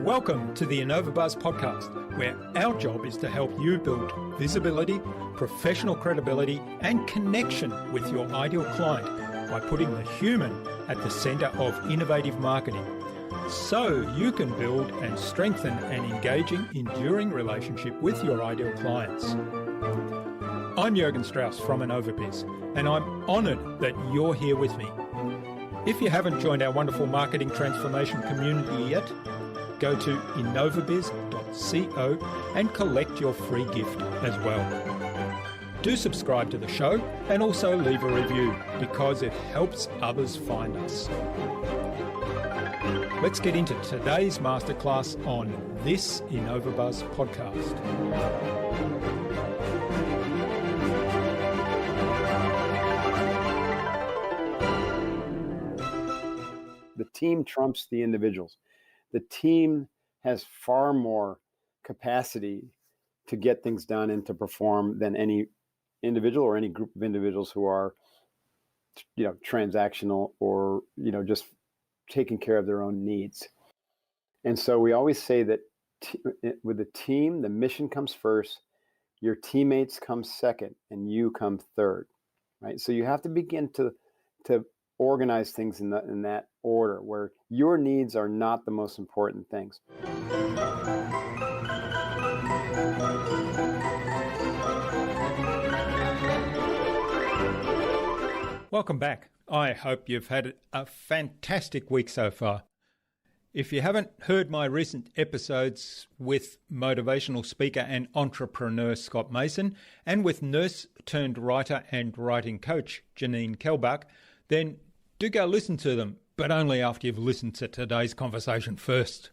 Welcome to the InnovaBuzz podcast, where our job is to help you build visibility, professional credibility, and connection with your ideal client by putting the human at the center of innovative marketing, so you can build and strengthen an engaging, enduring relationship with your ideal clients. I'm Jürgen Strauss from InnovaBuzz, and I'm honored that you're here with me. If you haven't joined our wonderful marketing transformation community yet, go to innovabiz.co and collect your free gift as well. Do subscribe to the show and also leave a review because it helps others find us. Let's get into today's masterclass on this InnovaBuzz podcast. The team trumps the individuals. The team has far more capacity to get things done and to perform than any individual or any group of individuals who are, transactional or, just taking care of their own needs. And so we always say that with the team, the mission comes first, your teammates come second, and you come third, right? So you have to begin to organize things in that order, where your needs are not the most important things. Welcome back. I hope you've had a fantastic week so far. If you haven't heard my recent episodes with motivational speaker and entrepreneur Scott Mason, and with nurse-turned-writer and writing coach Janine Kelbach, then do go listen to them, but only after you've listened to today's conversation first.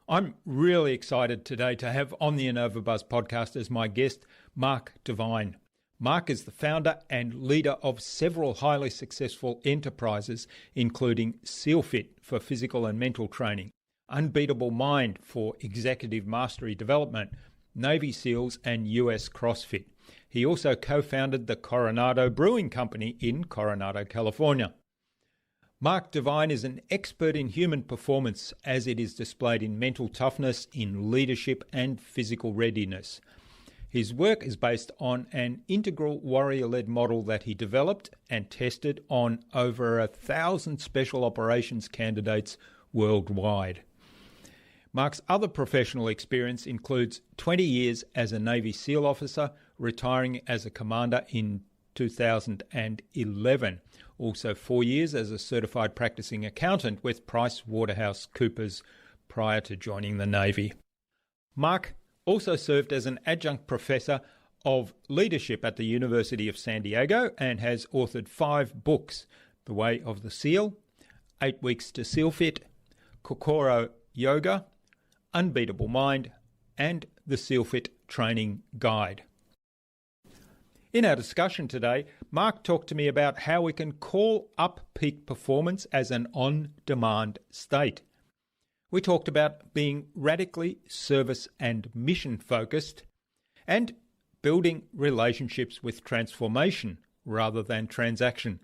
I'm really excited today to have on the InnovaBuzz podcast as my guest, Mark Devine. Mark is the founder and leader of several highly successful enterprises, including SEALFit for physical and mental training, Unbeatable Mind for executive mastery development, Navy SEALs, and USCrossFit. He also co-founded the Coronado Brewing Company in Coronado, California. Mark Devine is an expert in human performance as it is displayed in mental toughness, in leadership, and physical readiness. His work is based on an integral warrior-led model that he developed and tested on over 1,000 special operations candidates worldwide. Mark's other professional experience includes 20 years as a Navy SEAL officer, retiring as a commander in 2011. Also 4 years as a certified practicing accountant with PricewaterhouseCoopers prior to joining the Navy. Mark also served as an adjunct professor of leadership at the University of San Diego and has authored 5 books: The Way of the SEAL, 8 Weeks to SEALFit, Kokoro Yoga, Unbeatable Mind, and the SEALFit Training Guide. In our discussion today, Mark talked to me about how we can call up peak performance as an on-demand state. We talked about being radically service and mission-focused and building relationships with transformation rather than transaction.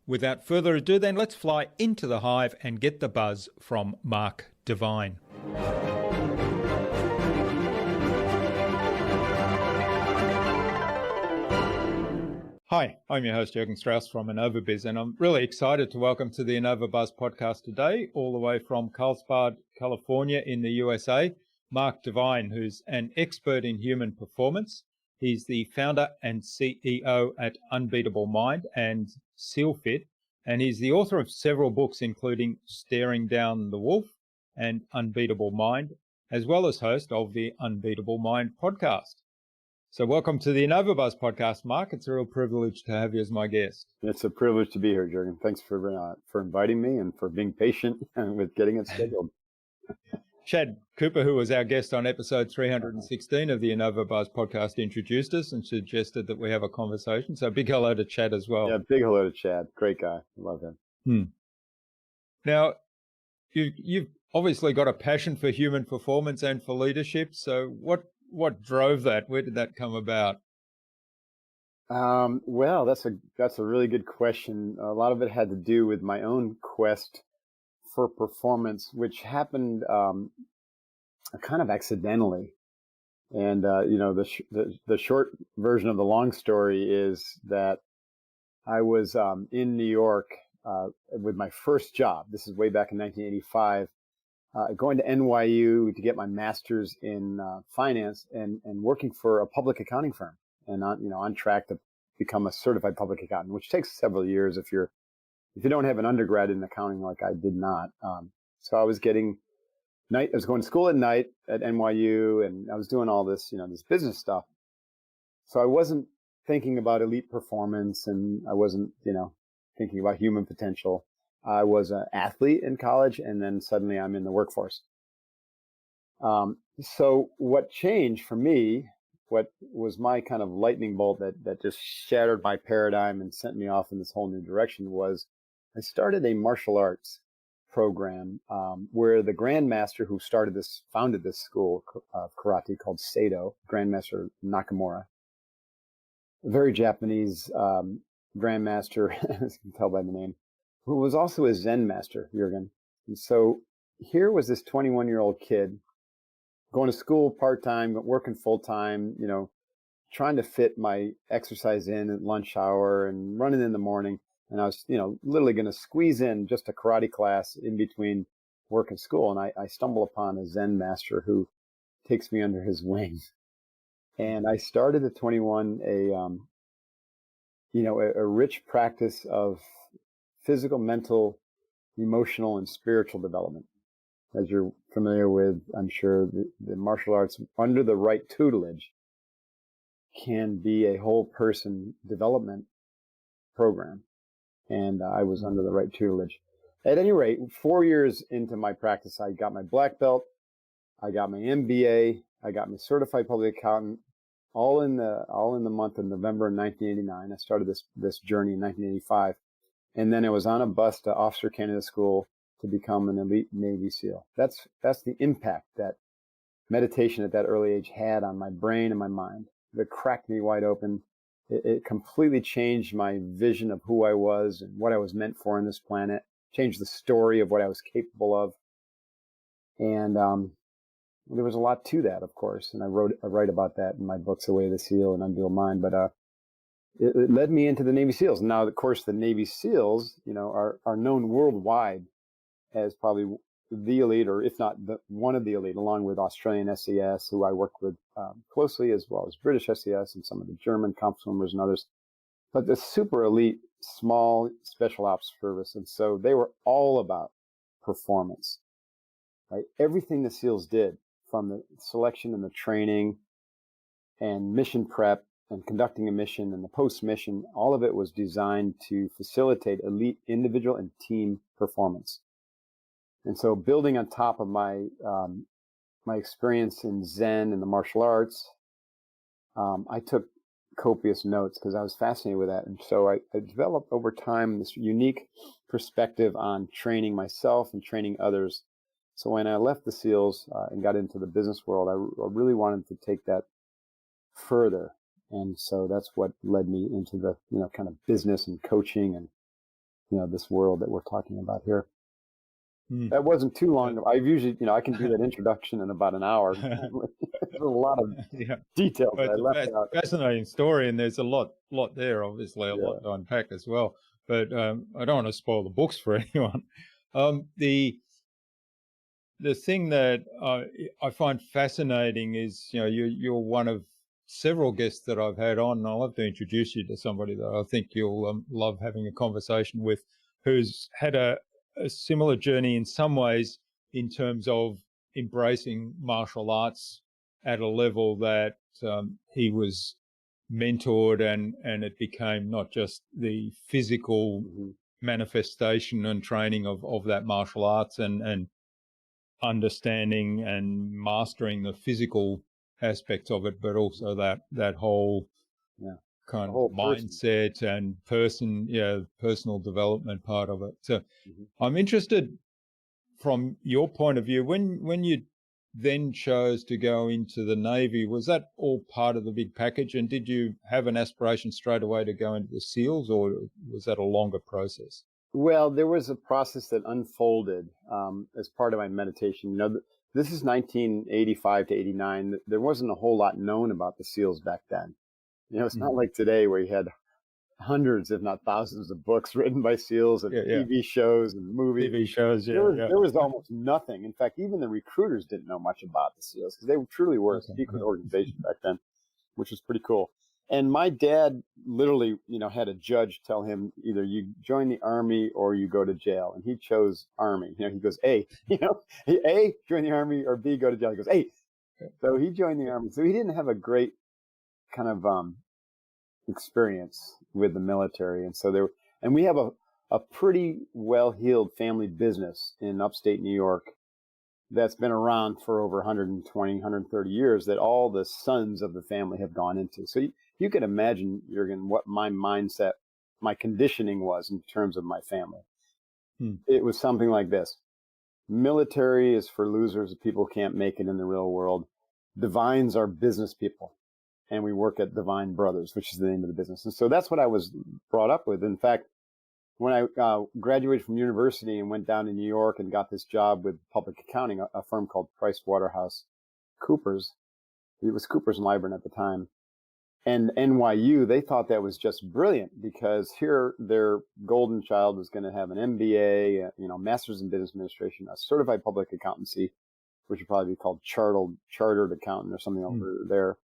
Without further ado, then, let's fly into the hive and get the buzz from Mark Devine. Hi, I'm your host, Jürgen Strauss from InnovaBuzz, and I'm really excited to welcome to the InnovaBuzz podcast today, all the way from Carlsbad, California in the USA, Mark Devine, who's an expert in human performance. He's the founder and CEO at Unbeatable Mind and SEALFit, and he's the author of several books, including Staring Down the Wolf and Unbeatable Mind, as well as host of the Unbeatable Mind podcast. So welcome to the InnovaBuzz podcast, Mark. It's a real privilege to have you as my guest. It's a privilege to be here, Jürgen. Thanks for inviting me and for being patient with getting it scheduled. Chad Cooper, who was our guest on episode 316 of the InnovaBuzz podcast, introduced us and suggested that we have a conversation. So big hello to Chad as well. Yeah, big hello to Chad. Great guy. Love him. Now, you've obviously got a passion for human performance and for leadership. So what drove that? Where did that come about? Well, that's a really good question. A lot of it had to do with my own quest for performance, which happened kind of accidentally. And the short version of the long story is that I was in New York with my first job. This is way back in 1985. Going to NYU to get my master's in finance and working for a public accounting firm, and on track to become a certified public accountant, which takes several years if you don't have an undergrad in accounting like I did not. So I was going to school at night at NYU, and I was doing all this this business stuff. So I wasn't thinking about elite performance, and I wasn't thinking about human potential. I was an athlete in college, and then suddenly I'm in the workforce. So what changed for me, what was my kind of lightning bolt that just shattered my paradigm and sent me off in this whole new direction, was I started a martial arts program where the grandmaster who founded this school of karate called Seido, Grandmaster Nakamura, a very Japanese grandmaster, as you can tell by the name, who was also a Zen master, Jürgen. And so here was this 21-year-old kid going to school part-time, working full-time, trying to fit my exercise in at lunch hour and running in the morning. And I was, literally going to squeeze in just a karate class in between work and school. And I stumble upon a Zen master who takes me under his wing. And I started at 21 a rich practice of physical, mental, emotional, and spiritual development. As you're familiar with, I'm sure, the martial arts under the right tutelage can be a whole person development program. And I was under the right tutelage. At any rate, 4 years into my practice, I got my black belt, I got my MBA, I got my certified public accountant, all in the month of November of 1989. I started this journey in 1985. And then I was on a bus to Officer Candidate School to become an elite Navy SEAL. That's the impact that meditation at that early age had on my brain and my mind. It cracked me wide open. It completely changed my vision of who I was and what I was meant for on this planet, changed the story of what I was capable of. And there was a lot to that, of course. And I write about that in my books, The Way of the SEAL and Unbeatable Mind. But it led me into the Navy SEALs. Now, of course, the Navy SEALs, are known worldwide as probably the elite, or if not one of the elite, along with Australian SES, who I worked with closely, as well as British SES and some of the German comp swimmers and others. But the super elite, small special ops service. And so they were all about performance, right? Everything the SEALs did, from the selection and the training and mission prep and conducting a mission and the post-mission, all of it was designed to facilitate elite individual and team performance. And so, building on top of my my experience in Zen and the martial arts, I took copious notes because I was fascinated with that. And so I developed over time this unique perspective on training myself and training others. So when I left the SEALs and got into the business world, I really wanted to take that further. And so that's what led me into the, kind of business and coaching and, this world that we're talking about here. That wasn't too long. I usually, I can do that introduction in about an hour. There's a lot of details that I left out. Fascinating story, and there's a lot there, obviously, a lot to unpack as well. But I don't want to spoil the books for anyone. The thing that I find fascinating is, you're one of several guests that I've had on, and I'll have to introduce you to somebody that I think you'll love having a conversation with, who's had a similar journey in some ways in terms of embracing martial arts at a level that he was mentored and it became not just the physical manifestation and training of that martial arts and understanding and mastering the physical aspects of it, but also that whole kind of mindset and personal development part of it. So I'm interested from your point of view, when you then chose to go into the Navy. Was that all part of the big package? And did you have an aspiration straight away to go into the SEALs, or was that a longer process? Well, there was a process that unfolded as part of my meditation. This is 1985 to 89. There wasn't a whole lot known about the SEALs back then. It's not like today where you had hundreds, if not thousands, of books written by SEALs and TV shows and movies. TV shows, there was almost nothing. In fact, even the recruiters didn't know much about the SEALs because they truly were a secret organization back then, which was pretty cool. And my dad literally, had a judge tell him either you join the Army or you go to jail. And he chose Army. He goes, A, A, join the Army, or B, go to jail. He goes, A. So he joined the Army. So he didn't have a great kind of experience with the military. And so we have a pretty well-heeled family business in upstate New York that's been around for over 120, 130 years that all the sons of the family have gone into. So you can imagine, Jürgen, what my mindset, my conditioning was in terms of my family. It was something like this. Military is for losers. People can't make it in the real world. Divines are business people. And we work at Divine Brothers, which is the name of the business. And so that's what I was brought up with. In fact, when I graduated from university and went down to New York and got this job with public accounting, a firm called PricewaterhouseCoopers, it was Coopers and Lybrand at the time, and NYU, they thought that was just brilliant because here their golden child was going to have an MBA, Master's in Business Administration, a certified public accountancy, which would probably be called chartered accountant or something over there.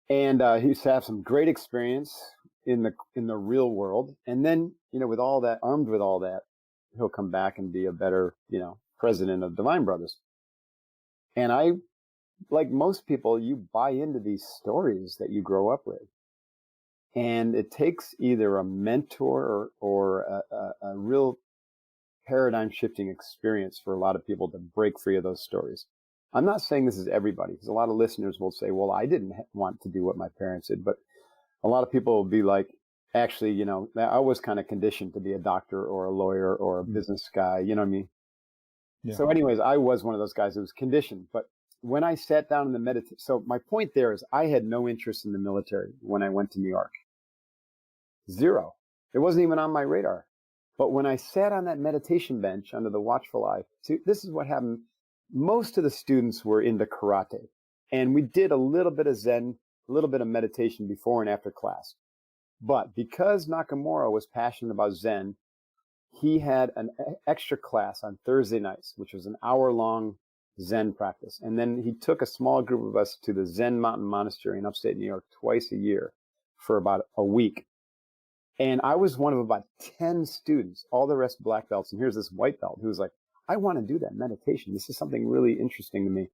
And he used to have some great experience in the real world. And then, with all that, armed with all that, he'll come back and be a better, president of Divine Brothers. And I, like most people, you buy into these stories that you grow up with. And it takes either a mentor or a real paradigm shifting experience for a lot of people to break free of those stories. I'm not saying this is everybody, because a lot of listeners will say, well, I didn't want to do what my parents did. But a lot of people will be like, actually, I was kind of conditioned to be a doctor or a lawyer or a business guy. You know what I mean? Yeah. So anyways, I was one of those guys who was conditioned. But when I sat down in the meditation, so my point there is I had no interest in the military when I went to New York. Zero. It wasn't even on my radar. But when I sat on that meditation bench under the watchful eye, see, this is what happened. Most of the students were into karate, and we did a little bit of Zen, a little bit of meditation before and after class. But because Nakamura was passionate about Zen, he had an extra class on Thursday nights, which was an hour-long Zen practice. And then he took a small group of us to the Zen Mountain Monastery in upstate New York twice a year for about a week. And I was one of about 10 students, all the rest black belts. And here's this white belt who was like, I want to do that meditation. This is something really interesting to me.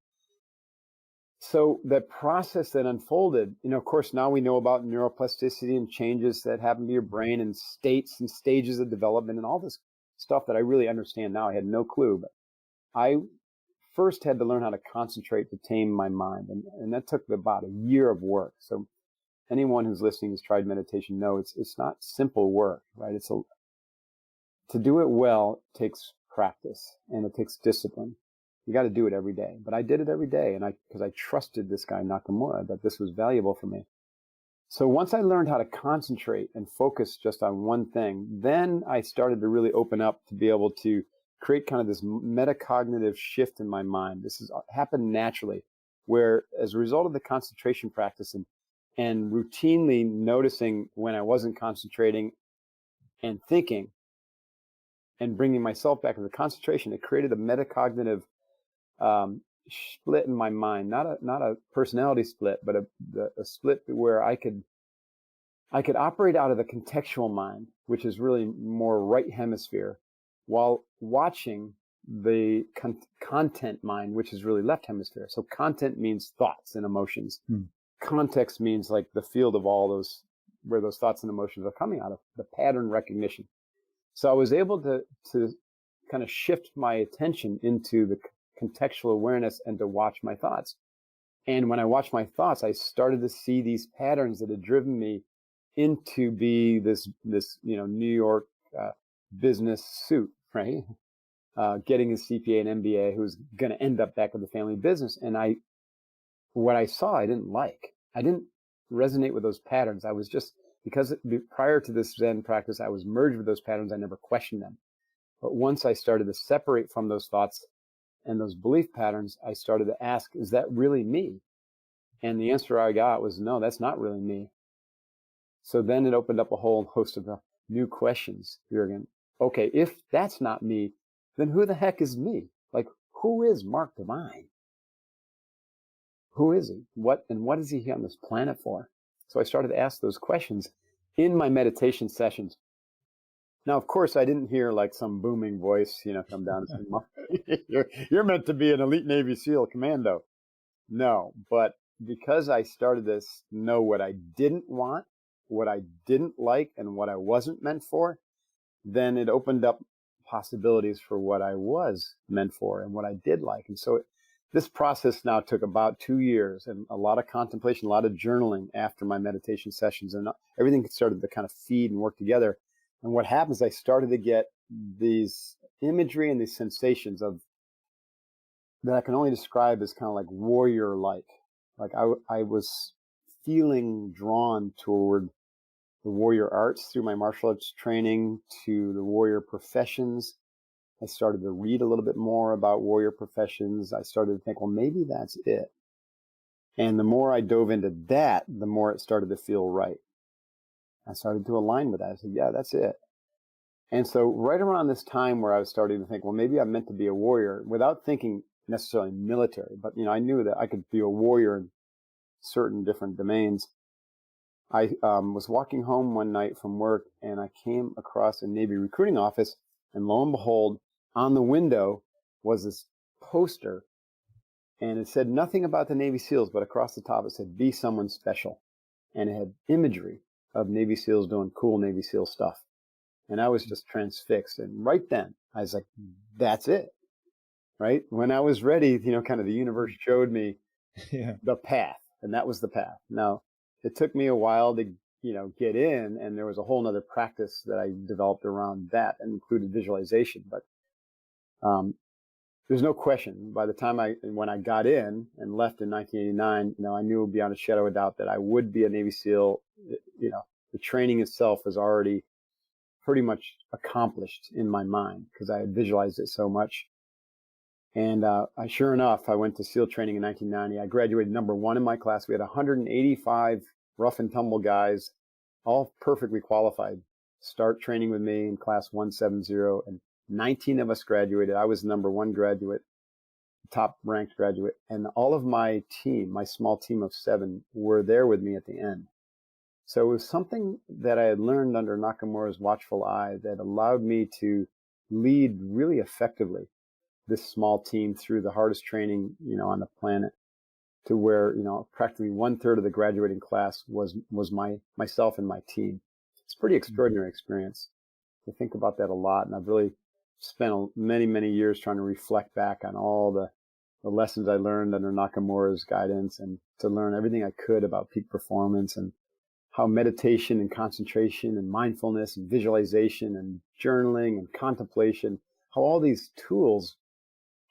So that process that unfolded, of course, now we know about neuroplasticity and changes that happen to your brain and states and stages of development and all this stuff that I really understand now. I had no clue, but I first had to learn how to concentrate to tame my mind. And that took about a year of work. So anyone who's listening who's tried meditation knows it's not simple work, right? To do it well takes practice and it takes discipline. You got to do it every day. But I did it every day, and because I trusted this guy Nakamura that this was valuable for me. So once I learned how to concentrate and focus just on one thing, then I started to really open up to be able to create kind of this metacognitive shift in my mind. This has happened naturally, where as a result of the concentration practice and routinely noticing when I wasn't concentrating and thinking and bringing myself back to the concentration, it created a metacognitive split in my mind, not a personality split, but a split where I could operate out of the contextual mind, which is really more right hemisphere, while watching the content mind, which is really left hemisphere. So content means thoughts and emotions. Context means like the field of all those, where those thoughts and emotions are coming out of, the pattern recognition. So I was able to kind of shift my attention into the contextual awareness and to watch my thoughts. And when I watched my thoughts, I started to see these patterns that had driven me into be this New York business suit, right? getting his CPA and MBA, who was going to end up back with the family business. And what I saw, I didn't like. I didn't resonate with those patterns. I was just, because prior to this Zen practice, I was merged with those patterns. I never questioned them. But once I started to separate from those thoughts and those belief patterns, I started to ask, is that really me? And the answer I got was, no, that's not really me. So then it opened up a whole host of new questions, Jürgen. Okay, if that's not me, then who the heck is me? Like, who is Mark Devine? Who is he? What is he here on this planet for? So I started to ask those questions in my meditation sessions. Now, of course, I didn't hear like some booming voice, come down and say, Mark, you're meant to be an elite Navy SEAL commando. No, but because I started to know what I didn't want, what I didn't like, and what I wasn't meant for, then it opened up possibilities for what I was meant for and what I did like. And so this process now took about 2 years and a lot of contemplation, a lot of journaling after my meditation sessions, and everything started to kind of feed and work together. And what happens, I started to get these imagery and these sensations of that I can only describe as kind of like warrior-like. Like I was feeling drawn toward the warrior arts through my martial arts training, to the warrior professions. I started to read a little bit more about warrior professions. I started to think, well, maybe that's it. And the more I dove into that, the more it started to feel right. I started to align with that. I said, yeah, that's it. And so right around this time where I was starting to think, well, maybe I'm meant to be a warrior, without thinking necessarily military, but I knew that I could be a warrior in certain different domains. I was walking home one night from work, and I came across a Navy recruiting office, and lo and behold, on the window was this poster, and it said nothing about the Navy SEALs, but across the top it said, "Be someone special." And it had imagery of Navy SEALs doing cool Navy SEAL stuff. And I was just transfixed. And right then, I was like, that's it. Right? When I was ready, kind of the universe showed me the path, and that was the path. Now, it took me a while to, get in, and there was a whole nother practice that I developed around that, and included visualization. But there's no question, by the time when I got in and left in 1989, I knew beyond a shadow of a doubt that I would be a Navy SEAL. The training itself was already pretty much accomplished in my mind because I had visualized it so much. And sure enough, I went to SEAL training in 1990. I graduated #1 in my class. We had 185 rough and tumble guys, all perfectly qualified, start training with me in class 170. And 19 of us graduated. I was #1 graduate, top ranked graduate. And all of my team, my small team of 7, were there with me at the end. So it was something that I had learned under Nakamura's watchful eye that allowed me to lead really effectively this small team through the hardest training, on the planet, to where, practically 1/3 of the graduating class was myself and my team. It's a pretty extraordinary experience. I think about that a lot, and I've really spent many, many years trying to reflect back on all the lessons I learned under Nakamura's guidance, and to learn everything I could about peak performance, and how meditation and concentration and mindfulness and visualization and journaling and contemplation, how all these tools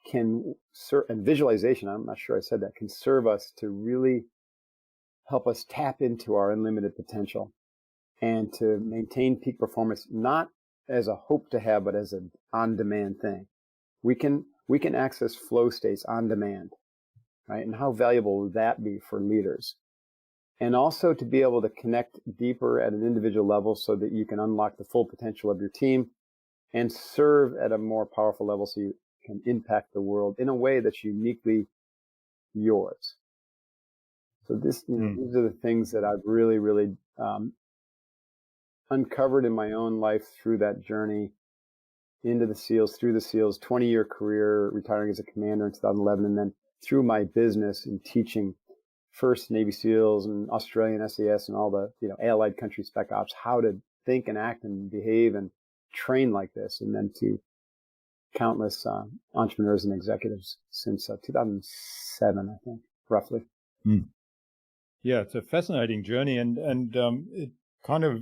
can serve, and visualization, I'm not sure I said that, can serve us to really help us tap into our unlimited potential and to maintain peak performance, not as a hope to have, but as an on-demand thing. We can access flow states on demand, right? And how valuable would that be for leaders? And also to be able to connect deeper at an individual level so that you can unlock the full potential of your team and serve at a more powerful level so you can impact the world in a way that's uniquely yours. So these are the things that I've really, really uncovered in my own life through that journey into the SEALs, through the SEALs, 20-year career, retiring as a commander in 2011, and then through my business and teaching first Navy SEALs and Australian SAS and all the allied country Spec Ops how to think and act and behave and train like this, and then to countless entrepreneurs and executives since 2007, I think, roughly. Yeah, it's a fascinating journey, and it kind of,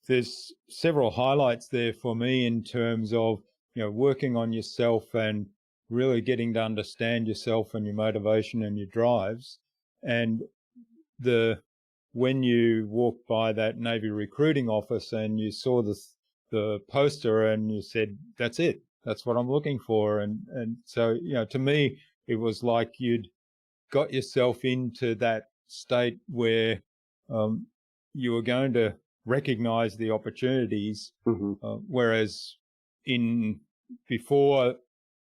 there's several highlights there for me in terms of working on yourself and really getting to understand yourself and your motivation and your drives. And when you walked by that Navy recruiting office and you saw the poster and you said, that's it, that's what I'm looking for. And so, to me, it was like you'd got yourself into that state where you were going to recognize the opportunities, whereas before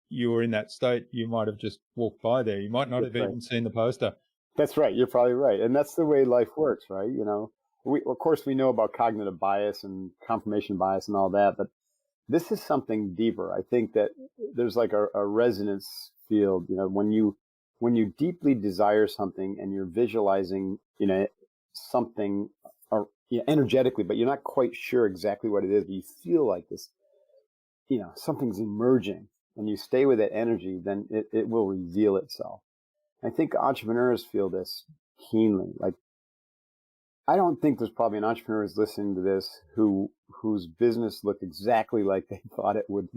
you were in that state, you might have just walked by there. You might not have even seen the poster. That's right. You're probably right. And that's the way life works, right? Of course, we know about cognitive bias and confirmation bias and all that, but this is something deeper. I think that there's like a resonance field, when you deeply desire something and you're visualizing, something energetically, but you're not quite sure exactly what it is, but you feel like this, something's emerging, and you stay with that energy, then it will reveal itself. I think entrepreneurs feel this keenly. Like, I don't think there's probably an entrepreneur who's listening to this whose business looked exactly like they thought it would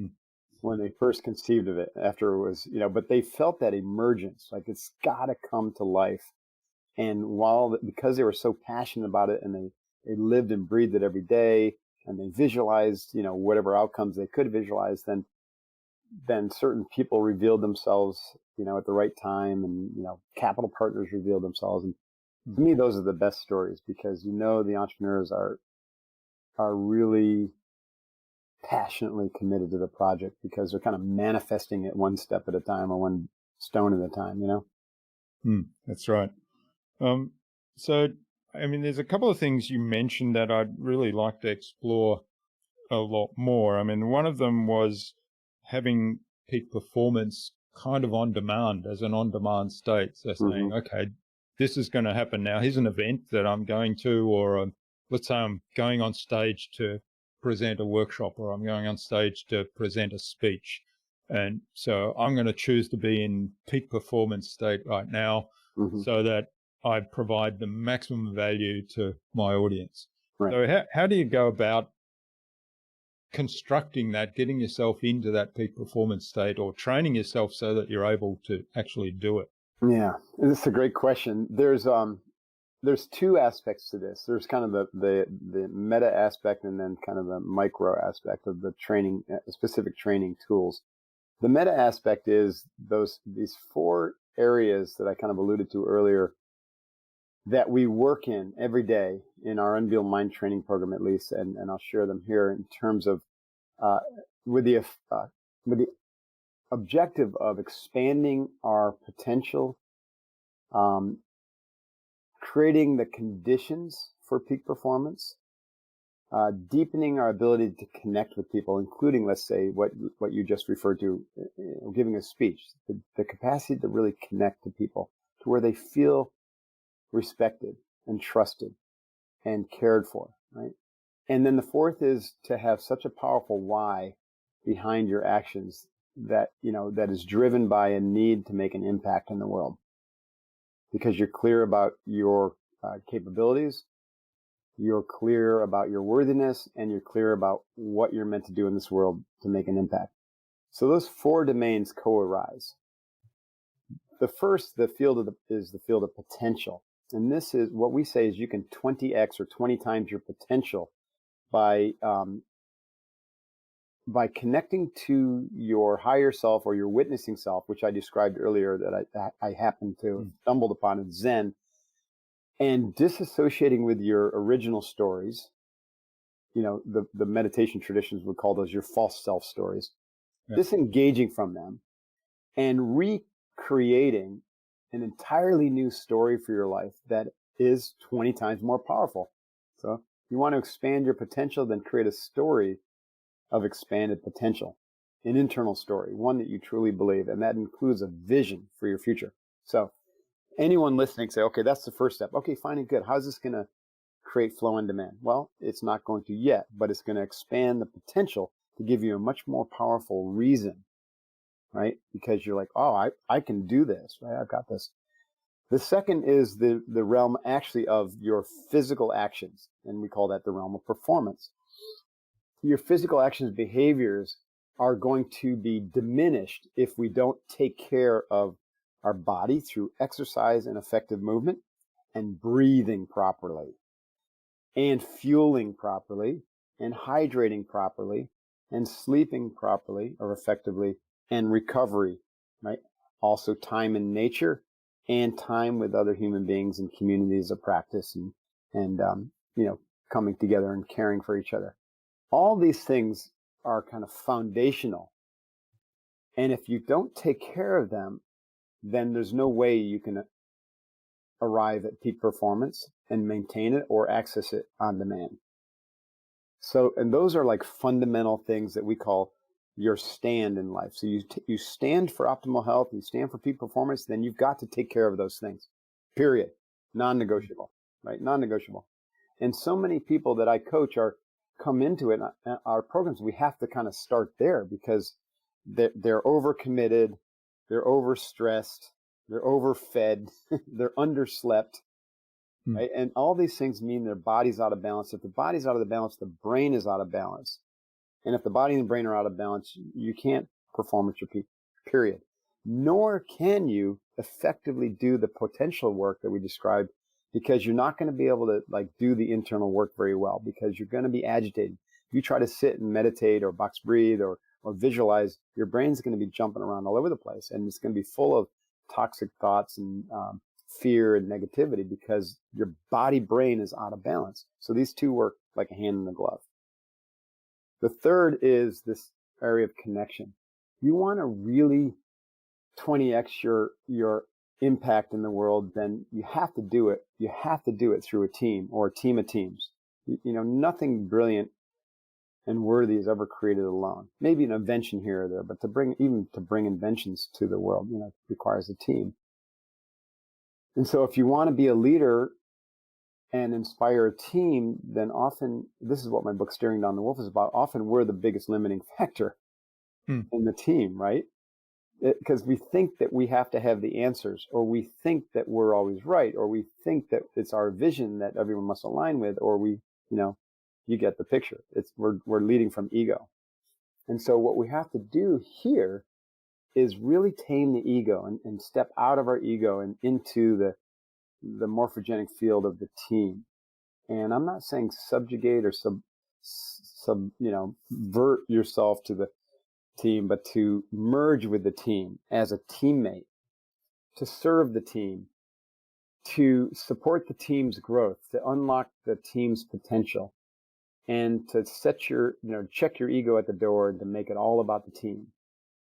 when they first conceived of it, after it was, but they felt that emergence, like it's got to come to life. And because they were so passionate about it, and they lived and breathed it every day, and they visualized, whatever outcomes they could visualize, then certain people revealed themselves, at the right time, and, capital partners revealed themselves. And to me, those are the best stories, because, the entrepreneurs are really passionately committed to the project, because they're kind of manifesting it one step at a time, or one stone at a time, That's right. So, there's a couple of things you mentioned that I'd really like to explore a lot more. One of them was having peak performance kind of on demand, as an on-demand state. So saying, okay, this is going to happen now. Here's an event that I'm going to, or let's say I'm going on stage to present a workshop, or I'm going on stage to present a speech. And so I'm going to choose to be in peak performance state right now, so that I provide the maximum value to my audience. Right. So how do you go about constructing that, getting yourself into that peak performance state, or training yourself so that you're able to actually do it? Yeah, this is a great question. There's two aspects to this. There's kind of the meta aspect, and then kind of the micro aspect of the training, specific training tools. The meta aspect is these four areas that I kind of alluded to earlier, that we work in every day in our Unbeatable Mind training program, at least, and I'll share them here, in terms of with the objective of expanding our potential, creating the conditions for peak performance, deepening our ability to connect with people, including, let's say, what you just referred to, giving a speech, the capacity to really connect to people to where they feel respected and trusted and cared for, right? And then the fourth is to have such a powerful why behind your actions that is driven by a need to make an impact in the world, because you're clear about your capabilities, you're clear about your worthiness, and you're clear about what you're meant to do in this world to make an impact. So those four domains co-arise. The first, is the field of potential. And this is what we say is you can 20x or 20 times your potential by connecting to your higher self, or your witnessing self, which I described earlier, that I happened to stumbled upon in Zen, and disassociating with your original stories. The meditation traditions would call those your false self stories. Yeah. Disengaging from them and recreating an entirely new story for your life that is 20 times more powerful. So you want to expand your potential, then create a story of expanded potential, an internal story, one that you truly believe, and that includes a vision for your future. So anyone listening say, okay, that's the first step. Okay, fine and good. How's this going to create flow and demand? Well, it's not going to yet, but it's going to expand the potential to give you a much more powerful reason, right? Because you're like, oh, I can do this, right? I've got this. The second is the realm actually of your physical actions, and we call that the realm of performance. Your physical actions, behaviors are going to be diminished if we don't take care of our body through exercise and effective movement and breathing properly and fueling properly and hydrating properly and sleeping properly or effectively and recovery, right? Also time in nature and time with other human beings and communities of practice and coming together and caring for each other. All these things are kind of foundational. And if you don't take care of them, then there's no way you can arrive at peak performance and maintain it or access it on demand. So, and those are like fundamental things that we call your stand in life. So you stand for optimal health, you stand for peak performance, then you've got to take care of those things, period. Non-negotiable, right? Non-negotiable. And so many people that I coach come into it, our programs, we have to kind of start there because they're overcommitted, they're overstressed, they're overfed, they're underslept, right? And all these things mean their body's out of balance. If the body's out of the balance, the brain is out of balance. And if the body and the brain are out of balance, you can't perform at your peak, period. Nor can you effectively do the potential work that we described, because you're not going to be able to do the internal work very well because you're going to be agitated. If you try to sit and meditate or box breathe or visualize, your brain's going to be jumping around all over the place, and it's going to be full of toxic thoughts and fear and negativity because your body brain is out of balance. So these two work like a hand in a glove. The third is this area of connection. You want to really 20x your impact in the world, then you have to do it. You have to do it through a team or a team of teams. Nothing brilliant and worthy is ever created alone. Maybe an invention here or there, but to bring inventions to the world, requires a team. And so if you want to be a leader and inspire a team, then often, this is what my book Staring Down the Wolf is about, often we're the biggest limiting factor in the team, right? Because we think that we have to have the answers, or we think that we're always right, or we think that it's our vision that everyone must align with, or you get the picture. We're leading from ego. And so what we have to do here is really tame the ego and step out of our ego and into the morphogenic field of the team. And I'm not saying subjugate or vert yourself to the team, but to merge with the team as a teammate, to serve the team, to support the team's growth, to unlock the team's potential, and to check your ego at the door and to make it all about the team.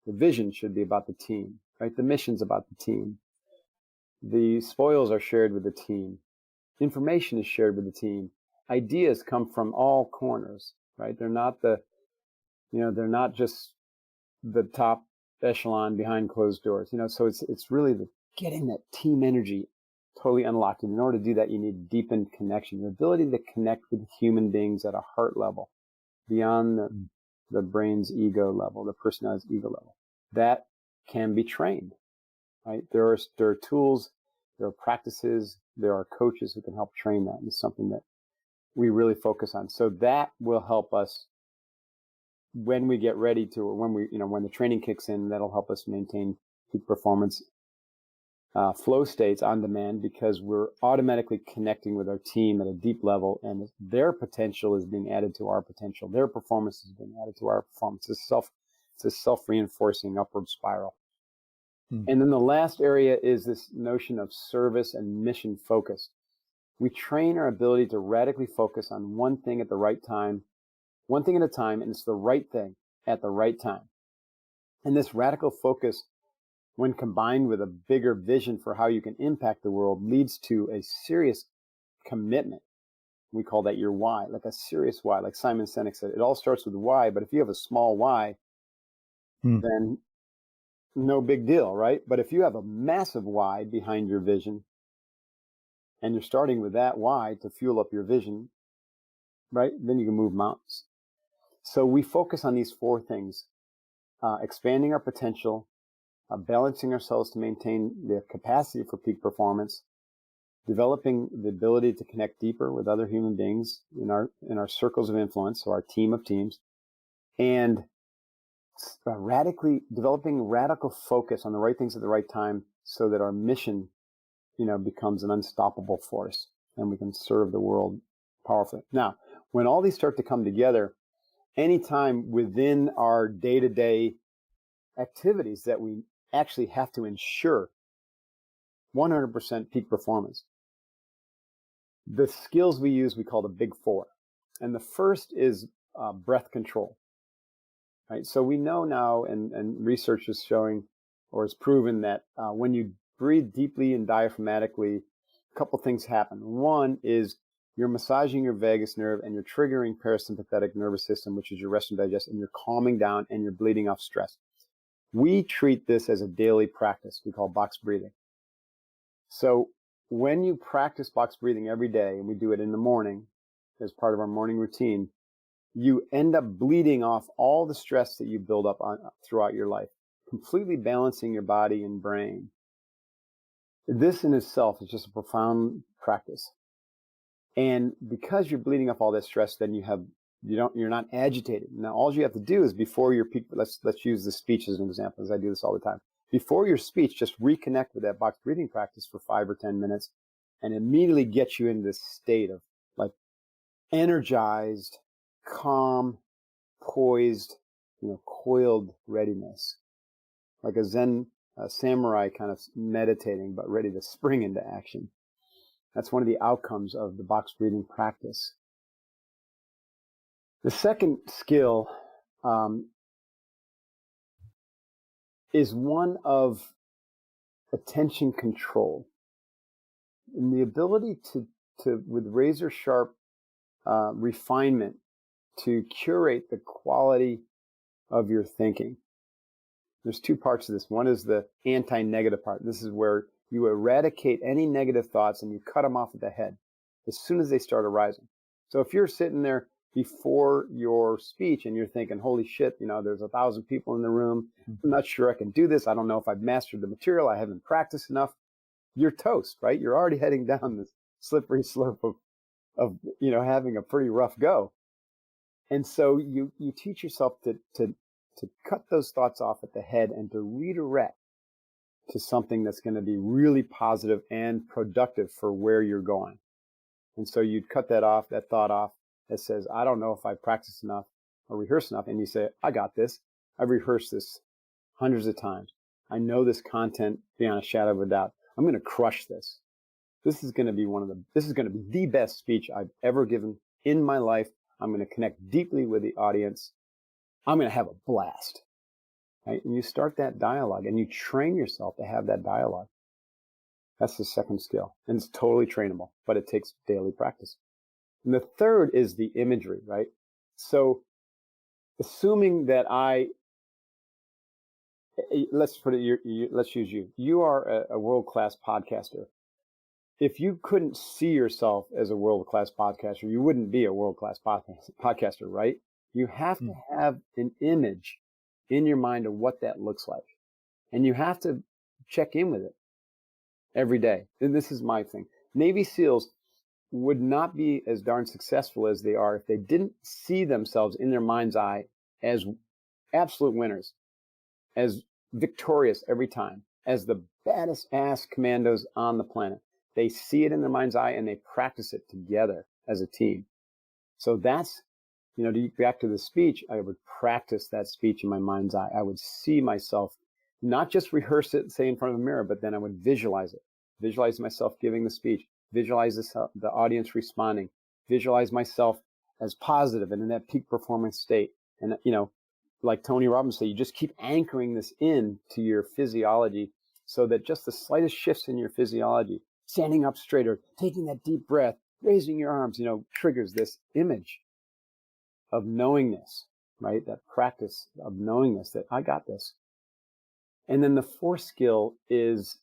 The vision should be about the team, right? The mission's about the team. The spoils are shared with the team. Information is shared with the team. Ideas come from all corners, right? They're not they're not just the top echelon behind closed doors, so it's really getting that team energy totally unlocked. And in order to do that, you need deepened connection, the ability to connect with human beings at a heart level, beyond the brain's ego level, the personality's ego level. That can be trained, right? There are tools, there are practices, there are coaches who can help train that. And it's something that we really focus on. So that will help us when we get ready to, or when the training kicks in, that'll help us maintain peak performance flow states on demand, because we're automatically connecting with our team at a deep level, and their potential is being added to our potential. Their performance is being added to our performance. It's a self-reinforcing upward spiral. And then the last area is this notion of service and mission focus. We train our ability to radically focus on one thing at the right time, one thing at a time, and it's the right thing at the right time. And this radical focus, when combined with a bigger vision for how you can impact the world, leads to a serious commitment. We call that your why, like a serious why. Like Simon Sinek said, it all starts with why, but if you have a small why, then no big deal, right? But if you have a massive why behind your vision, and you're starting with that why to fuel up your vision, right, then you can move mountains. So we focus on these four things: expanding our potential, balancing ourselves to maintain the capacity for peak performance, developing the ability to connect deeper with other human beings in our circles of influence, so our team of teams, and developing radical focus on the right things at the right time so that our mission, becomes an unstoppable force and we can serve the world powerfully. Now, when all these start to come together, anytime within our day-to-day activities that we actually have to ensure 100% peak performance, the skills we use, we call the big four. And the first is breath control. Right? So we know now, and research is showing or has proven that when you breathe deeply and diaphragmatically, a couple things happen. One is you're massaging your vagus nerve and you're triggering parasympathetic nervous system, which is your rest and digest, and you're calming down and you're bleeding off stress. We treat this as a daily practice. We call box breathing. So when you practice box breathing every day, and we do it in the morning as part of our morning routine, you end up bleeding off all the stress that you build up throughout your life, completely balancing your body and brain. This in itself is just a profound practice. And because you're bleeding off all that stress, then you're not agitated. Now, all you have to do is before your peak, let's use the speech as an example, as I do this all the time. Before your speech, just reconnect with that box breathing practice for 5 or 10 minutes and immediately get you into this state of like energized, calm, poised, coiled readiness, like a Zen samurai kind of meditating, but ready to spring into action. That's one of the outcomes of the box breathing practice. The second skill is one of attention control, and the ability to with razor sharp refinement, to curate the quality of your thinking. There's 2 parts of this. One is the anti-negative part. This is where you eradicate any negative thoughts and you cut them off at the head as soon as they start arising. So if you're sitting there before your speech and you're thinking, holy shit, there's 1,000 people in the room. I'm not sure I can do this. I don't know if I've mastered the material. I haven't practiced enough. You're toast, right? You're already heading down this slippery slope of having a pretty rough go. And so you teach yourself to cut those thoughts off at the head and to redirect to something that's going to be really positive and productive for where you're going. And so you'd cut that thought off that says, I don't know if I practiced enough or rehearsed enough. And you say, I got this. I've rehearsed this hundreds of times. I know this content beyond a shadow of a doubt. I'm going to crush this. This is going to be the best speech I've ever given in my life. I'm going to connect deeply with the audience. I'm going to have a blast. Right? And you start that dialogue and you train yourself to have that dialogue. That's the second skill. And it's totally trainable, but it takes daily practice. And the third is the imagery, right? So assuming that let's use you. You are a world-class podcaster. If you couldn't see yourself as a world-class podcaster, you wouldn't be a world-class podcaster, right? You have to have an image in your mind of what that looks like. And you have to check in with it every day. And this is my thing. Navy SEALs would not be as darn successful as they are if they didn't see themselves in their mind's eye as absolute winners, as victorious every time, as the baddest ass commandos on the planet. They see it in their mind's eye and they practice it together as a team. So that's, back to the speech, I would practice that speech in my mind's eye. I would see myself, not just rehearse it, say in front of a mirror, but then I would visualize it. Visualize myself giving the speech. Visualize the audience responding. Visualize myself as positive and in that peak performance state. And, like Tony Robbins said, you just keep anchoring this in to your physiology so that just the slightest shifts in your physiology, standing up straighter, taking that deep breath, raising your arms, triggers this image of knowingness, right? That practice of knowingness that I got this. And then the fourth skill is,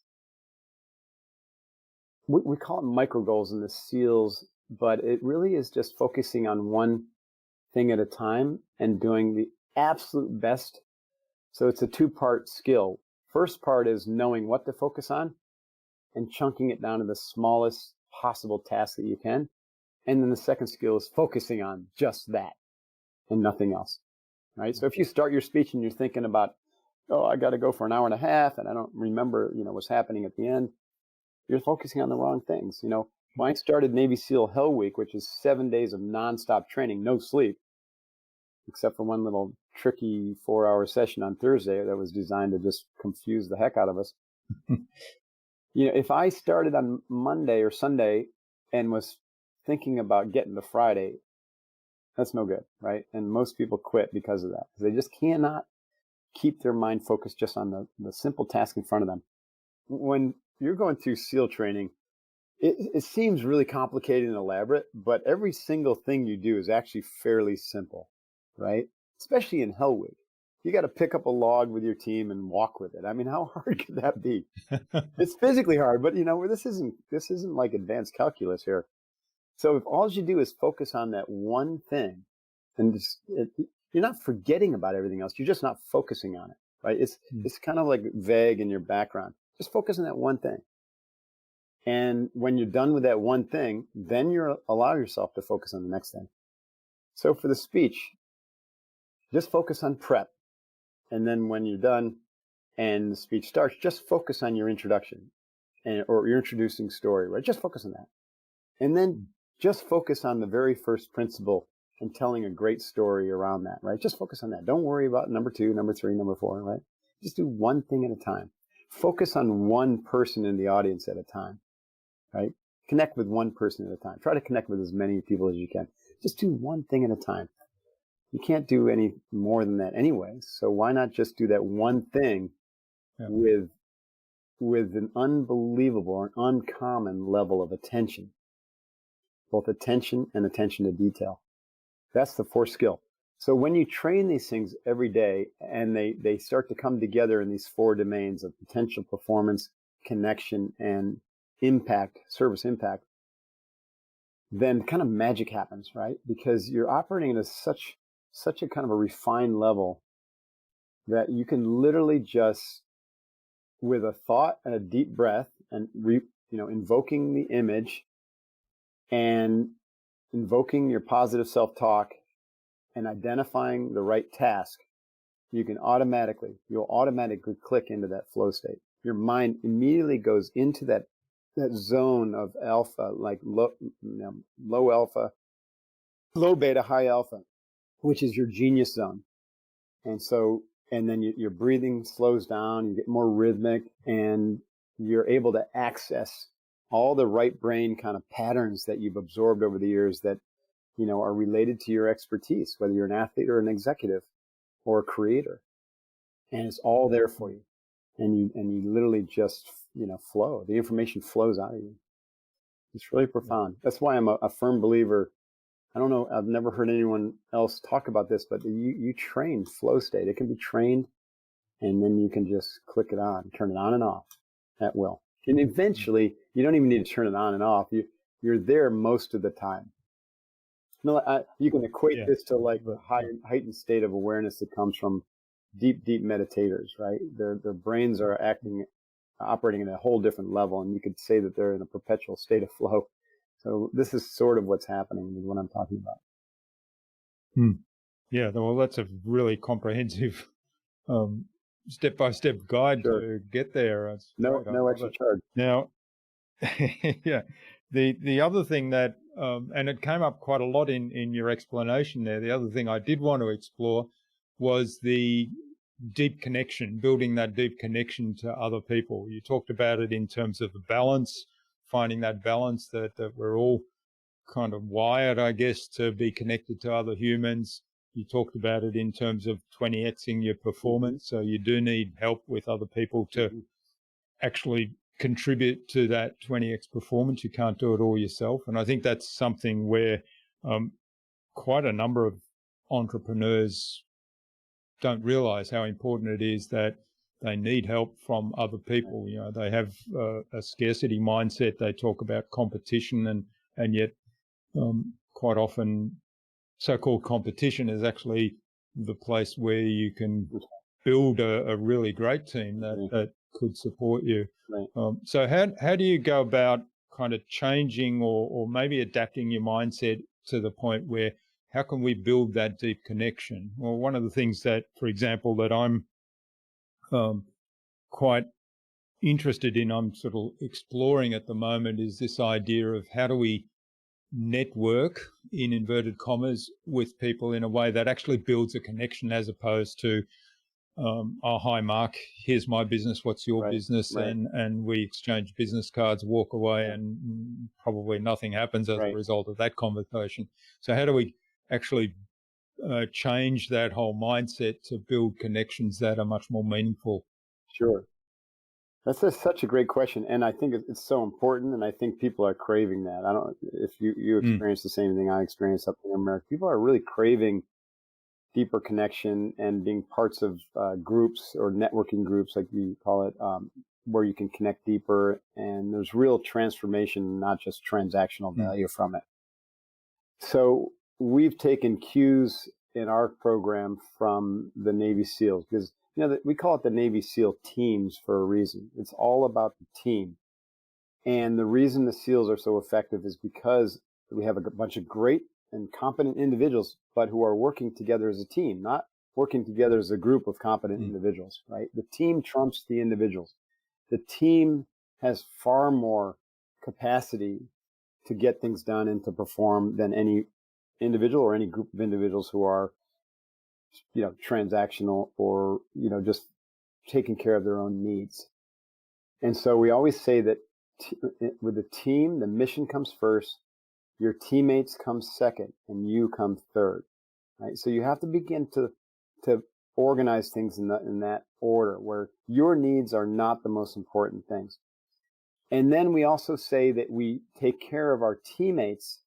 we call it micro goals in the SEALs, but it really is just focusing on one thing at a time and doing the absolute best. So it's a 2-part skill. First part is knowing what to focus on and chunking it down to the smallest possible task that you can. And then the second skill is focusing on just that and nothing else. right? So if you start your speech and you're thinking about, oh, I got to go for an hour and a half and I don't remember, what's happening at the end, you're focusing on the wrong things. When I started Navy SEAL Hell Week, which is 7 days of nonstop training, no sleep, except for one little tricky 4-hour session on Thursday that was designed to just confuse the heck out of us. If I started on Monday or Sunday and was thinking about getting to Friday, that's no good, right? And most people quit because of that. They just cannot keep their mind focused just on the simple task in front of them. When you're going through SEAL training, it seems really complicated and elaborate, but every single thing you do is actually fairly simple, right? Especially in Hell Week. You got to pick up a log with your team and walk with it. I mean, how hard could that be? It's physically hard, but this isn't like advanced calculus here. So if all you do is focus on that one thing, and you're not forgetting about everything else, you're just not focusing on it, right? It's kind of like vague in your background. Just focus on that one thing. And when you're done with that one thing, then you allow yourself to focus on the next thing. So for the speech, just focus on prep. And then when you're done and the speech starts, just focus on your introduction or your introducing story, right? Just focus on that. And then just focus on the very first principle and telling a great story around that, right? Just focus on that. Don't worry about number 2, number 3, number 4, right? Just do one thing at a time. Focus on one person in the audience at a time, right? Connect with one person at a time. Try to connect with as many people as you can. Just do one thing at a time. You can't do any more than that anyway. So why not just do that one thing with an unbelievable or an uncommon level of attention, both attention and attention to detail. That's the 4th skill. So when you train these things every day and they start to come together in these 4 domains of potential, performance, connection, and impact, service impact, then kind of magic happens, right? Because you're operating at such a kind of a refined level that you can literally just, with a thought and a deep breath and invoking the image and invoking your positive self-talk and identifying the right task, you'll automatically click into that flow state. Your mind immediately goes into that zone of alpha, like low alpha, low beta, high alpha, which is your genius zone. And then your breathing slows down, you get more rhythmic, and you're able to access all the right brain kind of patterns that you've absorbed over the years that, are related to your expertise, whether you're an athlete or an executive or a creator. And it's all there for you. And you literally just, flow. The information flows out of you. It's really profound. That's why I'm a firm believer. I don't know, I've never heard anyone else talk about this, but you train flow state. It can be trained, and then you can just click it on, turn it on and off at will. And eventually, you don't even need to turn it on and off. You're there most of the time. You can equate this to like the heightened state of awareness that comes from deep meditators, right? Their brains are operating at a whole different level, and you could say that they're in a perpetual state of flow. So this is sort of what's happening with what I'm talking about. Yeah, well, that's a really comprehensive step-by-step guide to get there. No extra charge. Now, yeah, the other thing that, and it came up quite a lot in your explanation there, the other thing I did want to explore was the deep connection, building that deep connection to other people. You talked about it in terms of the balance, finding that balance that we're all kind of wired, I guess, to be connected to other humans. You talked about it in terms of 20xing your performance. So you do need help with other people to actually contribute to that 20x performance. You can't do it all yourself. And I think that's something where quite a number of entrepreneurs don't realize how important it is that they need help from other people. They have a scarcity mindset. They talk about competition, and yet quite often so-called competition is actually the place where you can build a really great team that could support you. Right. So how do you go about kind of changing or maybe adapting your mindset to the point where how can we build that deep connection? Well, one of the things that, for example, that I'm quite interested in, I'm sort of exploring at the moment, is this idea of how do we network, in inverted commas, with people in a way that actually builds a connection, as opposed to, oh, hi, Mark, here's my business, what's your business? Right. And we exchange business cards, walk away, and probably nothing happens as a result of that conversation. So how do we actually change that whole mindset to build connections that are much more meaningful? Sure. That's such a great question, and I think it's so important, and I think people are craving that. I don't know if you experience the same thing I experienced up in America. People are really craving deeper connection and being parts of groups or networking groups, like you call it, where you can connect deeper, and there's real transformation, not just transactional value from it. So we've taken cues in our program from the Navy SEALs, because we call it the Navy SEAL teams for a reason. It's all about the team. And the reason the SEALs are so effective is because we have a bunch of great and competent individuals, but who are working together as a team, not working together as a group of competent individuals, right? The team trumps the individuals. The team has far more capacity to get things done and to perform than any individual or any group of individuals who are transactional or, just taking care of their own needs. And so we always say that with a team, the mission comes first, your teammates come second, and you come third, right? So you have to begin to organize things in that order, where your needs are not the most important things. And then we also say that we take care of our teammates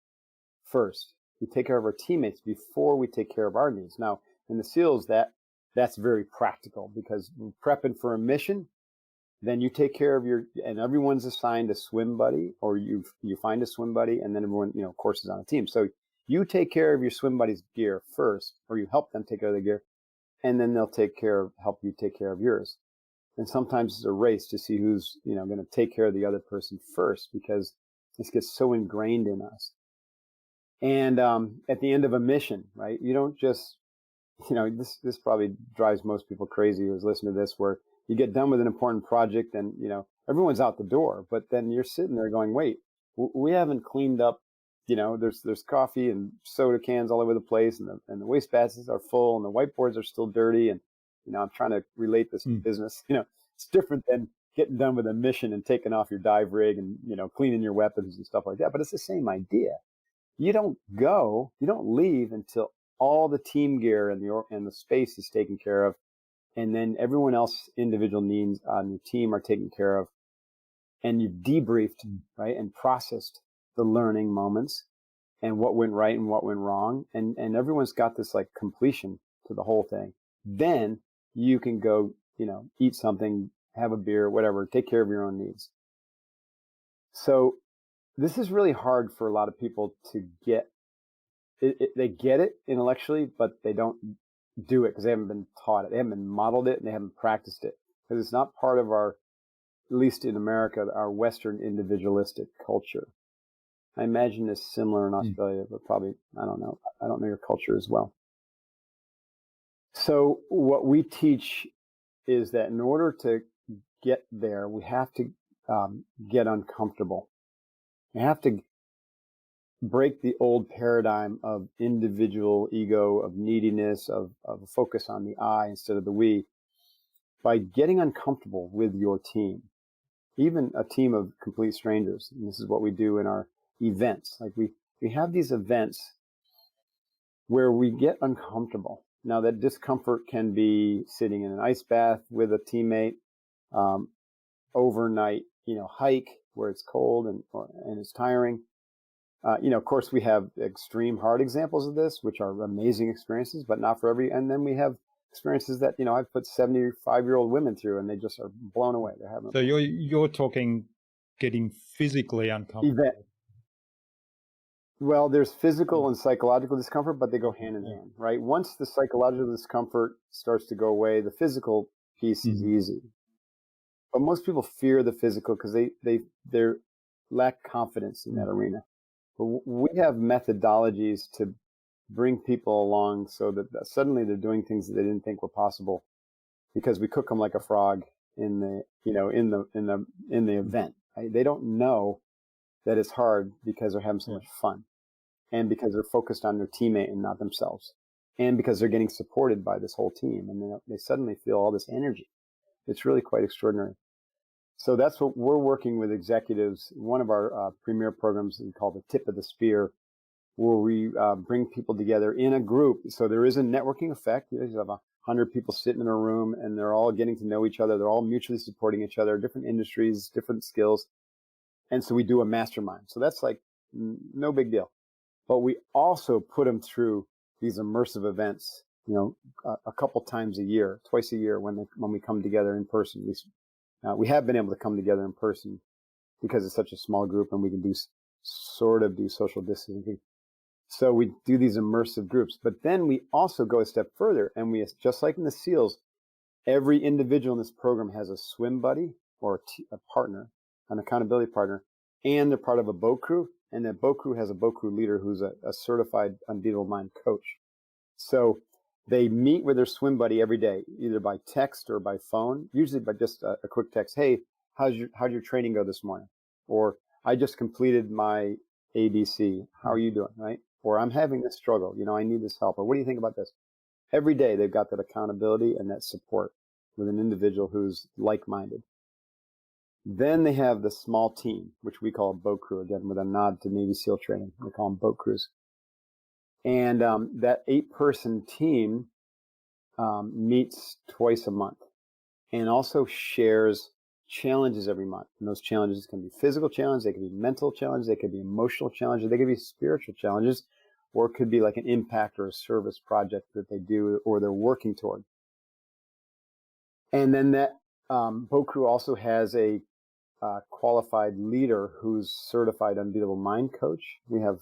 first. We take care of our teammates before we take care of our needs. Now, in the SEALs, that's very practical, because we're prepping for a mission. Then you take care of and everyone's assigned a swim buddy, or you find a swim buddy, and then everyone, of course, is on a team. So you take care of your swim buddy's gear first, or you help them take care of their gear, and then they'll help you take care of yours. And sometimes it's a race to see who's, going to take care of the other person first, because this gets so ingrained in us. And at the end of a mission, right, you don't just, this probably drives most people crazy who's listening to this, where you get done with an important project and, everyone's out the door, but then you're sitting there going, wait, we haven't cleaned up, there's coffee and soda cans all over the place, and the waste baskets are full, and the whiteboards are still dirty. And, I'm trying to relate this to business. It's different than getting done with a mission and taking off your dive rig and, cleaning your weapons and stuff like that. But it's the same idea. You don't leave until all the team gear and the space is taken care of. And then everyone else's individual needs on your team are taken care of. And you've debriefed, right, and processed the learning moments and what went right and what went wrong. And everyone's got this like completion to the whole thing. Then you can go, eat something, have a beer, whatever, take care of your own needs. So this is really hard for a lot of people to get. They get it intellectually, but they don't do it because they haven't been taught it. They haven't been modeled it, and they haven't practiced it, because it's not part of our, at least in America, our Western individualistic culture. I imagine it's similar in Australia, but probably, I don't know. I don't know your culture as well. So what we teach is that in order to get there, we have to get uncomfortable. We have to break the old paradigm of individual ego, of neediness, of focus on the I instead of the we, by getting uncomfortable with your team, even a team of complete strangers. And this is what we do in our events. Like we have these events where we get uncomfortable. Now, that discomfort can be sitting in an ice bath with a teammate, overnight, hike where it's cold and it's tiring. Of course, we have extreme hard examples of this, which are amazing experiences, but not for every. And then we have experiences that I've put 75-year-old women through, and they just are blown away. They're having. So you're talking getting physically uncomfortable. Well, there's physical and psychological discomfort, but they go hand in hand, right? Once the psychological discomfort starts to go away, the physical piece is easy. But most people fear the physical because they lack confidence in that arena. But we have methodologies to bring people along so that suddenly they're doing things that they didn't think were possible because we cook them like a frog in the, in the event. Right? They don't know that it's hard because they're having so much fun, and because they're focused on their teammate and not themselves, and because they're getting supported by this whole team, and they suddenly feel all this energy. It's really quite extraordinary. So that's what we're working with executives. One of our premier programs we call the Tip of the Spear, where we bring people together in a group. So there is a networking effect. You have 100 people sitting in a room, and they're all getting to know each other. They're all mutually supporting each other, different industries, different skills. And so we do a mastermind. So that's like no big deal. But we also put them through these immersive events, a couple times a year, twice a year when we come together in person. We have been able to come together in person because it's such a small group, and we can do social distancing. So we do these immersive groups. But then we also go a step further, and we, just like in the SEALs, every individual in this program has a swim buddy or a partner, an accountability partner, and they're part of a boat crew. And that boat crew has a boat crew leader who's a certified Unbeatable Mind coach. So they meet with their swim buddy every day, either by text or by phone, usually by just a quick text. Hey, how'd your training go this morning? Or I just completed my ABC. How are you doing? Right? Or I'm having this struggle. I need this help. Or what do you think about this? Every day they've got that accountability and that support with an individual who's like-minded. Then they have the small team, which we call a boat crew, again, with a nod to Navy SEAL training. We call them boat crews. And that 8-person team meets twice a month and also shares challenges every month. And those challenges can be physical challenges, they can be mental challenges, they could be emotional challenges, they could be spiritual challenges, or it could be like an impact or a service project that they do or they're working toward. And then that boat crew also has a qualified leader who's certified Unbeatable Mind coach. We have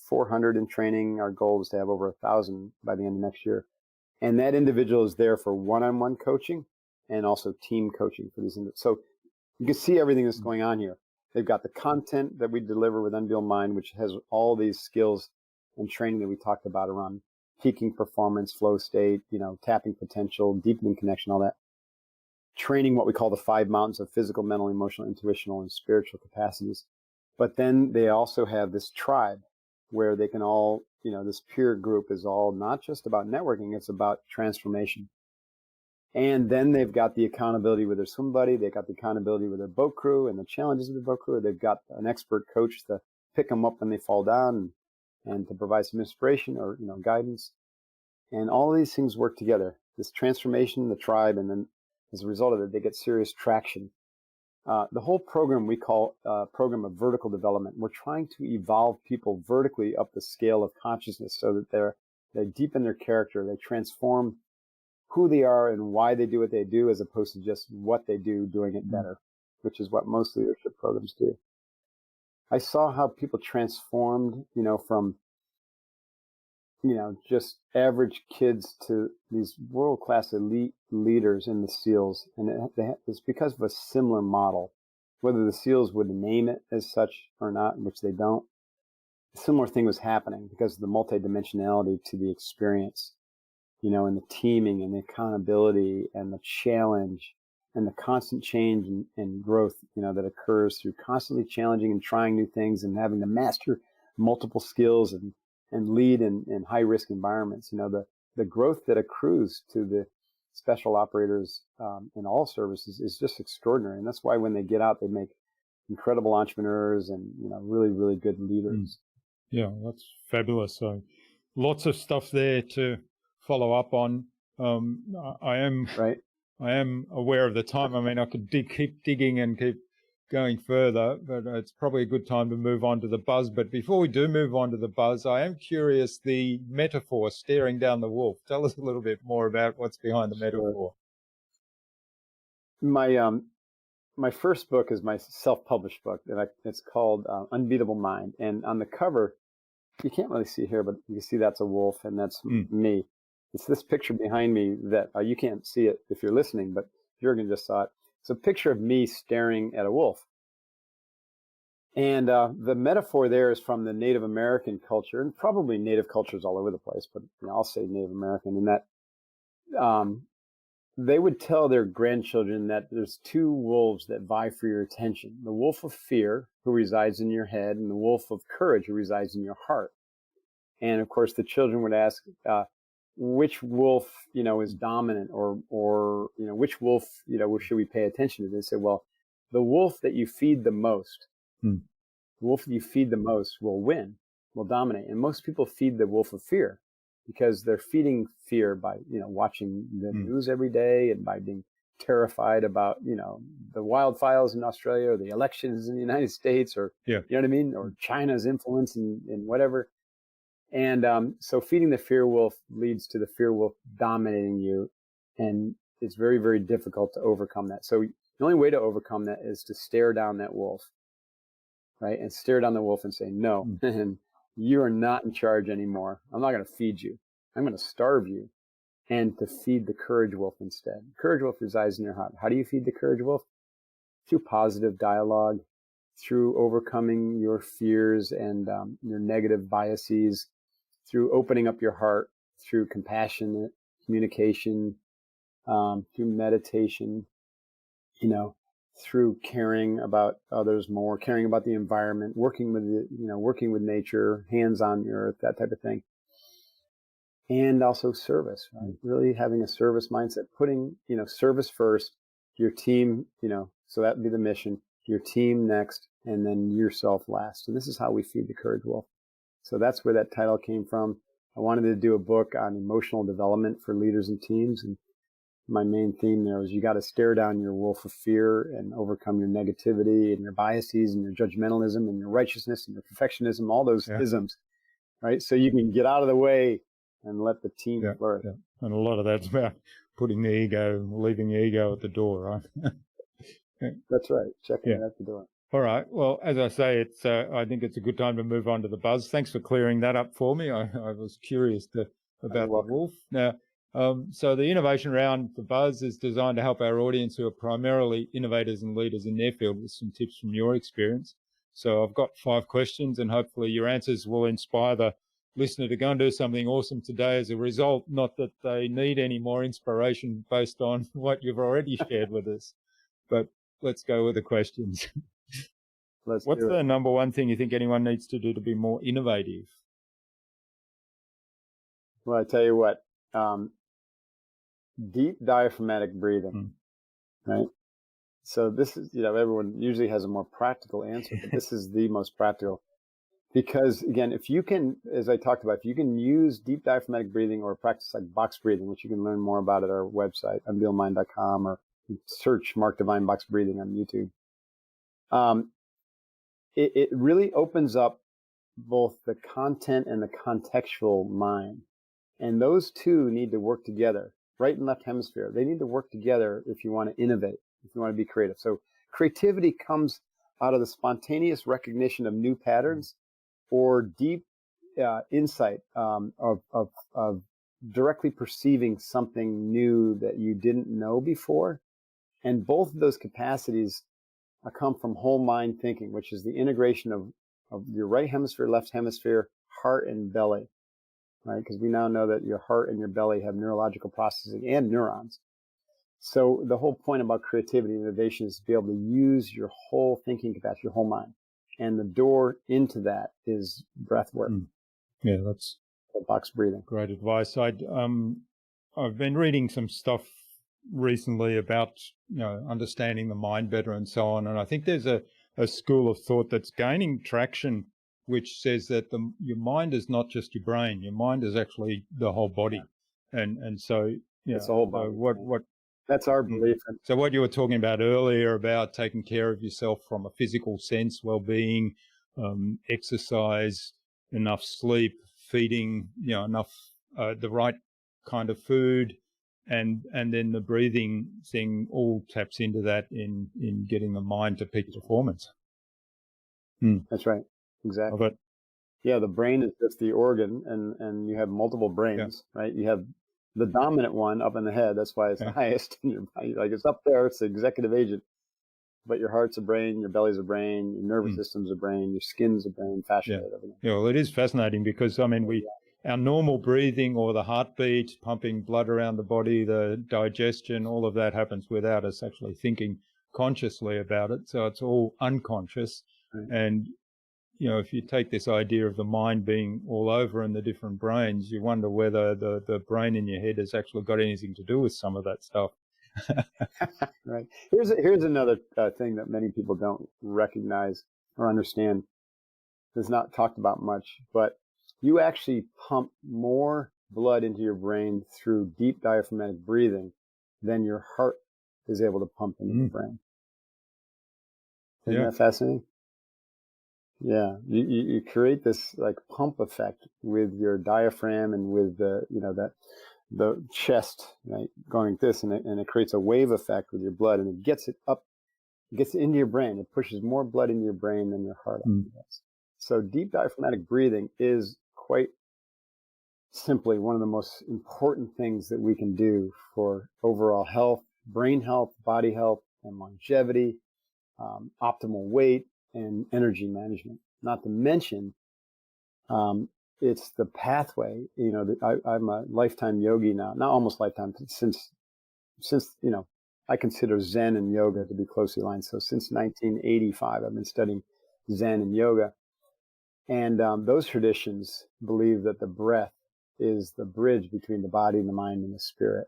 400 in training. Our goal is to have over 1,000 by the end of next year. And that individual is there for one-on-one coaching and also team coaching for these individuals. So you can see everything that's going on here. They've got the content that we deliver with Unbeatable Mind, which has all these skills and training that we talked about around peaking performance, flow state, tapping potential, deepening connection, all that. Training what we call the 5 mountains of physical, mental, emotional, intuitional, and spiritual capacities. But then they also have this tribe where they can all, this peer group is all not just about networking, it's about transformation. And then they've got the accountability with their swim buddy, they've got the accountability with their boat crew and the challenges of the boat crew. They've got an expert coach to pick them up when they fall down and to provide some inspiration or, guidance. And all of these things work together. This transformation, the tribe, and then as a result of it, they get serious traction. The whole program we call a program of vertical development. We're trying to evolve people vertically up the scale of consciousness so that they deepen their character, they transform who they are and why they do what they do, as opposed to just what they do, doing it better, which is what most leadership programs do. I saw how people transformed, from just average kids to these world-class elite leaders in the SEALs. And it's because of a similar model. Whether the SEALs would name it as such or not, which they don't, a similar thing was happening because of the multidimensionality to the experience, and the teaming and the accountability and the challenge and the constant change and growth, that occurs through constantly challenging and trying new things and having to master multiple skills and lead in high-risk environments. The growth that accrues to the special operators in all services is just extraordinary. And that's why when they get out, they make incredible entrepreneurs and, really, really good leaders. Yeah, that's fabulous. So lots of stuff there to follow up on. I am aware of the time. I mean, I could keep digging and keep going further, but it's probably a good time to move on to the buzz. But before we do move on to the buzz, I am curious, the metaphor, staring down the wolf. Tell us a little bit more about what's behind the metaphor. My first book is my self-published book, and it's called Unbeatable Mind. And on the cover, you can't really see here, but you can see that's a wolf, and that's me. It's this picture behind me that you can't see it if you're listening, but Jürgen just saw it. It's a picture of me staring at a wolf. And the metaphor there is from the Native American culture, and probably Native cultures all over the place, but I'll say Native American, in that they would tell their grandchildren that there's two wolves that vie for your attention: the wolf of fear, who resides in your head, and the wolf of courage, who resides in your heart. And of course, the children would ask, which wolf, is dominant, or which wolf, should we pay attention to? They say, well, the wolf that you feed the most, the wolf that you feed the most will win, will dominate. And most people feed the wolf of fear, because they're feeding fear by, watching the news every day, and by being terrified about, the wildfires in Australia, or the elections in the United States, or, you know what I mean? Or China's influence in whatever. And so feeding the fear wolf leads to the fear wolf dominating you. And it's very, very difficult to overcome that. So the only way to overcome that is to stare down that wolf, right? And stare down the wolf and say, no, you are not in charge anymore. I'm not going to feed you. I'm going to starve you. And to feed the courage wolf instead. Courage wolf resides in your heart. How do you feed the courage wolf? Through positive dialogue, through overcoming your fears and your negative biases, through opening up your heart, through compassionate communication, through meditation, through caring about others more, caring about the environment, working with nature, hands on the earth, that type of thing. And also service, right? Really having a service mindset, putting, service first, your team, so that would be the mission, your team next, and then yourself last. And this is how we feed the courage wolf. So that's where that title came from. I wanted to do a book on emotional development for leaders and teams. And my main theme there was you got to stare down your wolf of fear and overcome your negativity and your biases and your judgmentalism and your righteousness and your perfectionism, all those isms, right? So you can get out of the way and let the team flourish. Yeah. And a lot of that's about leaving the ego at the door, right? That's right. Checking it at the door. All right. Well, as I say, I think it's a good time to move on to the buzz. Thanks for clearing that up for me. I was curious about the wolf. Now, so the innovation round, the buzz, is designed to help our audience, who are primarily innovators and leaders in their field, with some tips from your experience. So I've got 5 questions, and hopefully your answers will inspire the listener to go and do something awesome today as a result, not that they need any more inspiration based on what you've already shared with us. But let's go with the questions. What's the number one thing you think anyone needs to do to be more innovative? Well, I tell you what, deep diaphragmatic breathing, right? So this is, everyone usually has a more practical answer, but this is the most practical. Because again, if you can, as I talked about, if you can use deep diaphragmatic breathing or practice like box breathing, which you can learn more about at our website, unbeatablemindcom, or search Mark Divine box breathing on YouTube. It really opens up both the content and the contextual mind. And those two need to work together, right and left hemisphere. They need to work together if you want to innovate, if you want to be creative. So creativity comes out of the spontaneous recognition of new patterns, or deep insight of directly perceiving something new that you didn't know before. And both of those capacities come from whole mind thinking, which is the integration of your right hemisphere, left hemisphere, heart and belly, right? Because we now know that your heart and your belly have neurological processing and neurons. So the whole point about creativity and innovation is to be able to use your whole thinking capacity, your whole mind. And the door into that is breath work. Yeah, that's box breathing. Great advice. I've been reading some stuff recently about understanding the mind better and so on, and I think there's a school of thought that's gaining traction, which says that your mind is not just your brain. Your mind is actually the whole body, and so it's the whole body. What that's our belief. So what you were talking about earlier about taking care of yourself from a physical sense, well-being, exercise, enough sleep, feeding, enough the right kind of food. And then the breathing thing all taps into that in getting the mind to peak performance. That's right. Exactly. Yeah, the brain is just the organ, and you have multiple brains, right? You have the dominant one up in the head. That's why it's the highest in your body. Like, it's up there. It's the executive agent. but your heart's a brain, your belly's a brain, your nervous system's a brain, your skin's a brain, fascia, everything. Yeah, well, it is fascinating because, I mean, our normal breathing or the heartbeat, pumping blood around the body, the digestion, all of that happens without us actually thinking consciously about it. So it's all unconscious. Right. And, you know, if you take this idea of the mind being all over in the different brains, you wonder whether the brain in your head has actually got anything to do with some of that stuff. Right. Here's another thing that many people don't recognize or understand. It's not talked about much, but you actually pump more blood into your brain through deep diaphragmatic breathing than your heart is able to pump into the brain. Isn't that fascinating? Yeah, you create this like pump effect with your diaphragm and with the the chest, right, going like this, and it creates a wave effect with your blood, and it gets it up, gets into your brain. It pushes more blood into your brain than your heart does. So deep diaphragmatic breathing is quite simply one of the most important things that we can do for overall health, brain health, body health, and longevity, optimal weight, and energy management. Not to mention, it's the pathway. You know, I'm a lifetime yogi now, not almost lifetime, since I consider Zen and yoga to be closely aligned. So since 1985, I've been studying Zen and yoga. And those traditions believe that the breath is the bridge between the body and the mind and the spirit.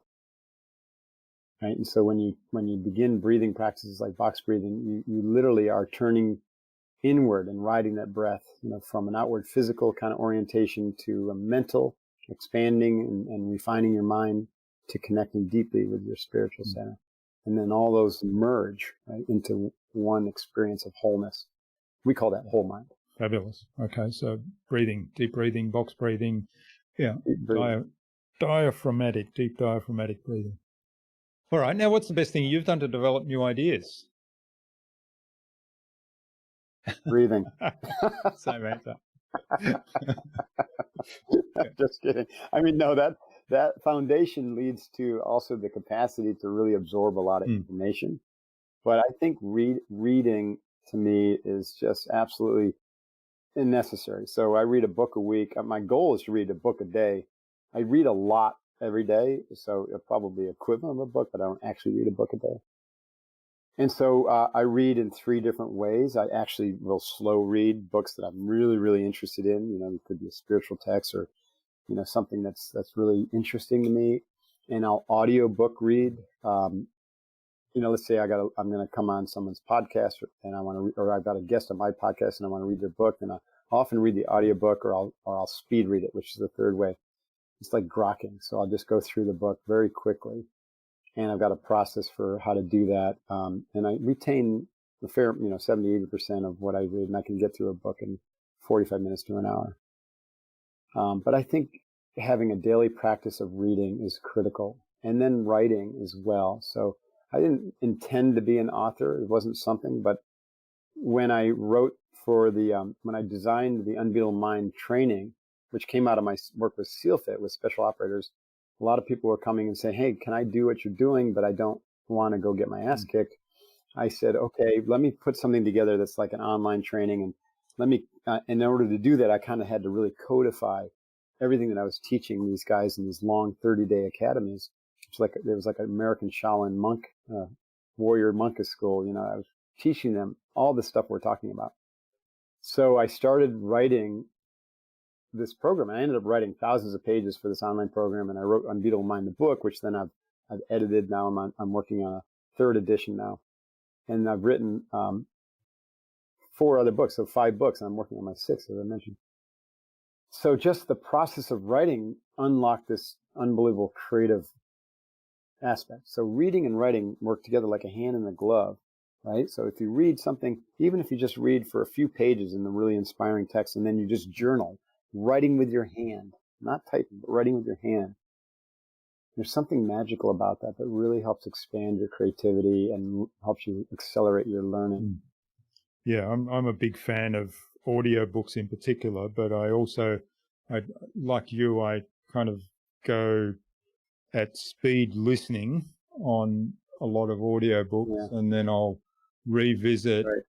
Right? And so when you begin breathing practices like box breathing, you literally are turning inward and riding that breath, from an outward physical kind of orientation to a mental, expanding and refining your mind to connecting deeply with your spiritual center. And then all those merge, right, into one experience of wholeness. We call that whole mind. Fabulous. Okay, so breathing, deep breathing, box breathing, Breathing. Diaphragmatic, deep diaphragmatic breathing. All right, now what's the best thing you've done to develop new ideas? Breathing. Same answer. Just kidding. I mean, no, that foundation leads to also the capacity to really absorb a lot of information. But I think reading to me is just absolutely necessary. So I read a book a week. My goal is to read a book a day. I read a lot every day, so probably equivalent of a book, but I don't actually read a book a day. And so I read in 3 different ways. I actually will slow read books that I'm really, really interested in. It could be a spiritual text or, something that's really interesting to me. And I'll audiobook read. Let's say I'm going to come on someone's podcast and I want to, or I've got a guest on my podcast and I want to read their book. And I often read the audiobook or I'll speed read it, which is the third way. It's like grokking. So I'll just go through the book very quickly. And I've got a process for how to do that. And I retain a fair, 70, 80% of what I read, and I can get through a book in 45 minutes to an hour. But I think having a daily practice of reading is critical, and then writing as well. So I didn't intend to be an author. It wasn't something, but when I wrote for when I designed the Unbeatable Mind training, which came out of my work with SEALFit with special operators, a lot of people were coming and saying, hey, can I do what you're doing, but I don't want to go get my ass kicked. I said, okay, let me put something together that's like an online training. And let me, in order to do that, I kind of had to really codify everything that I was teaching these guys in these long 30-day academies. It was like an American Shaolin monk, warrior monkish school. I was teaching them all the stuff we're talking about. So I started writing this program. I ended up writing thousands of pages for this online program, and I wrote Unbeatable Mind, the book, which then I've edited. Now I'm working on a 3rd edition now, and I've written 4 other books, so 5 books. And I'm working on my 6th, as I mentioned. So just the process of writing unlocked this unbelievable creative aspect. So reading and writing work together like a hand in a glove, right? So if you read something, even if you just read for a few pages in the really inspiring text, and then you just journal, writing with your hand, not typing, but writing with your hand. There's something magical about that really helps expand your creativity and helps you accelerate your learning. Yeah, I'm a big fan of audiobooks in particular, but I like you, I kind of go at speed listening on a lot of audiobooks, and then I'll revisit. Right.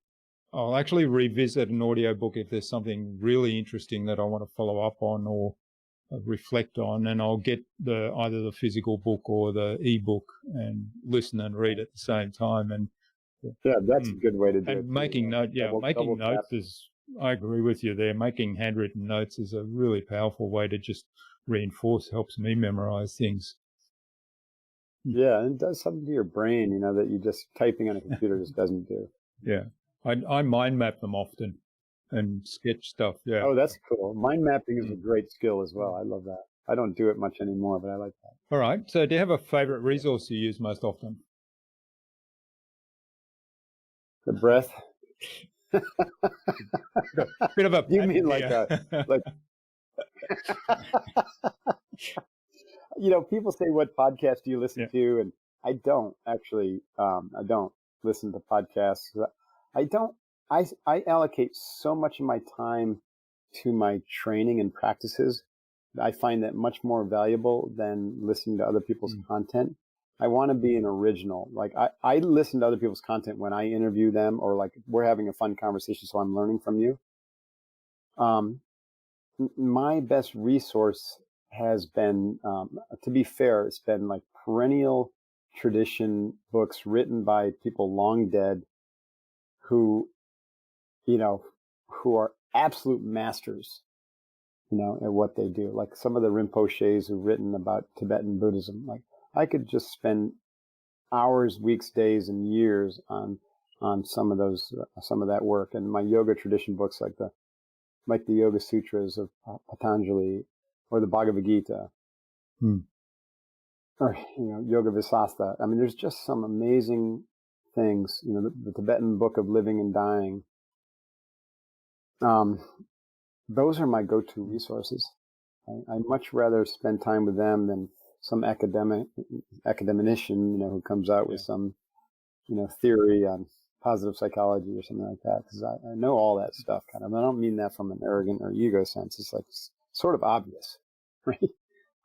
I'll actually revisit an audiobook if there's something really interesting that I want to follow up on or reflect on, and I'll get either the physical book or the ebook and listen and read at the same time. And yeah, that's a good way to do it. And making notes tap. is, I agree with you there. Making handwritten notes is a really powerful way to just reinforce, helps me memorize things. Yeah, and it does something to your brain, you know, that you just typing on a computer just doesn't do. Yeah. I mind map them often and sketch stuff. Yeah. Oh, that's cool. Mind mapping is a great skill as well. I love that. I don't do it much anymore, but I like that. All right. So do you have a favorite resource you use most often? The breath. Bit of a you mean like you know, people say, what podcast do you listen to? And I don't actually, I don't listen to podcasts. I allocate so much of my time to my training and practices. I find that much more valuable than listening to other people's content. I want to be an original. Like I listen to other people's content when I interview them, or like we're having a fun conversation, so I'm learning from you. My best resource has been, to be fair, it's been like perennial tradition books written by people long dead who, you know, who are absolute masters, you know, at what they do. Like some of the Rinpoches who've written about Tibetan Buddhism. Like I could just spend hours, weeks, days, and years on some of that work. And my yoga tradition books, like the Yoga Sutras of Patanjali, or the Bhagavad Gita, or, you know, Yoga Visastha. I mean, there's just some amazing things, you know, the Tibetan Book of Living and Dying. Those are my go-to resources. I much rather spend time with them than some academician, you know, who comes out with some, you know, theory on positive psychology or something like that. Because I know all that stuff kind of. I don't mean that from an arrogant or ego sense. It's like sort of obvious, right?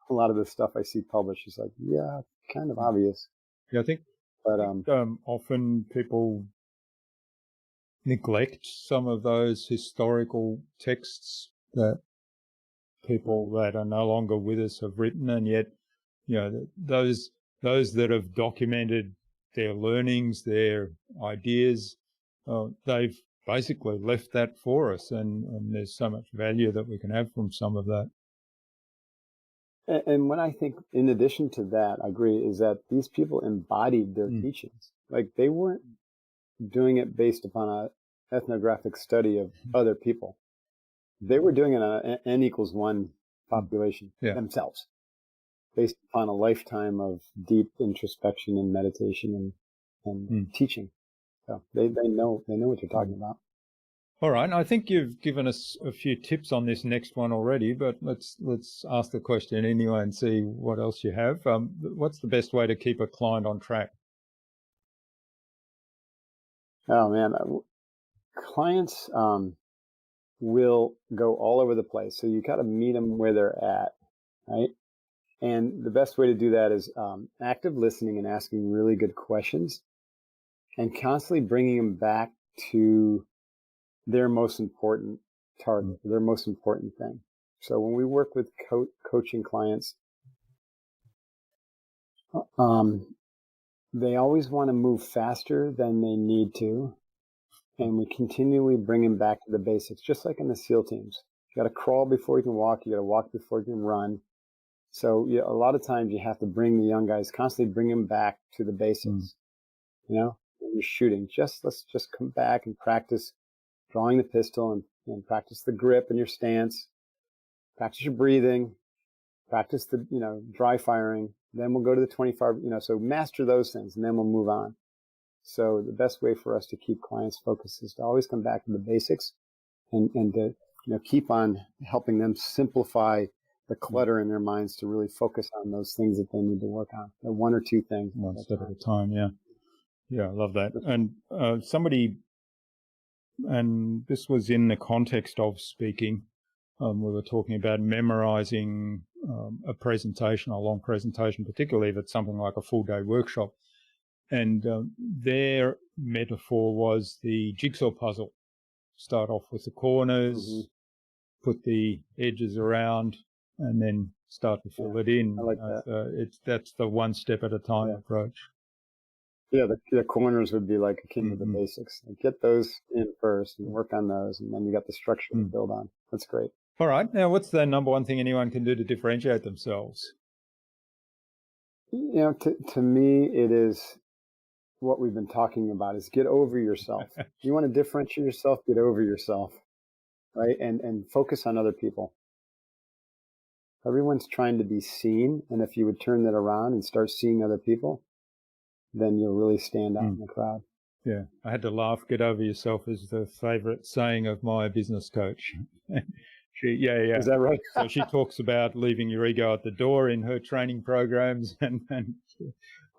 A lot of the stuff I see published is like, yeah, kind of obvious. Yeah, I think. But often people neglect some of those historical texts that people that are no longer with us have written, and yet, you know, those that have documented their learnings, their ideas, they've basically left that for us, and there's so much value that we can have from some of that. And what I think, in addition to that, I agree, is that these people embodied their teachings. Like they weren't doing it based upon an ethnographic study of other people. They were doing it on an N=1 population themselves, based upon a lifetime of deep introspection and meditation and teaching. So they know what you're talking about. All right. I think you've given us a few tips on this next one already, but let's ask the question anyway and see what else you have. What's the best way to keep a client on track? Oh man, clients will go all over the place. So you got to meet them where they're at, right? And the best way to do that is active listening and asking really good questions, and constantly bringing them back to their most important target, their most important thing. So when we work with coaching clients, they always want to move faster than they need to. And we continually bring them back to the basics, just like in the SEAL teams. You got to crawl before you can walk. You got to walk before you can run. So a lot of times you have to bring the young guys, constantly bring them back to the basics. You know, when you're shooting, let's just come back and practice drawing the pistol and practice the grip and your stance, practice your breathing, practice the, you know, dry firing. Then we'll go to the 25, you know, so master those things and then we'll move on. So the best way for us to keep clients focused is to always come back to the basics and to, you know, keep on helping them simplify the clutter in their minds to really focus on those things that they need to work on. The one or two things. One step at a time. Yeah. Yeah. I love that. And and this was in the context of speaking. We were talking about memorizing a presentation, a long presentation, particularly if it's something like a full day workshop. And their metaphor was the jigsaw puzzle. Start off with the corners, put the edges around, and then start to fill it in. I like that. So that's the one step at a time approach. Yeah, the corners would be like akin to the basics. Like get those in first and work on those, and then you got the structure to build on. That's great. All right. Now, what's the number one thing anyone can do to differentiate themselves? You know, to me, it is what we've been talking about is get over yourself. You want to differentiate yourself, get over yourself, right? And focus on other people. Everyone's trying to be seen. And if you would turn that around and start seeing other people, then you'll really stand out in the crowd. Yeah. I had to laugh. Get over yourself is the favorite saying of my business coach. Is that right? So she talks about leaving your ego at the door in her training programs. And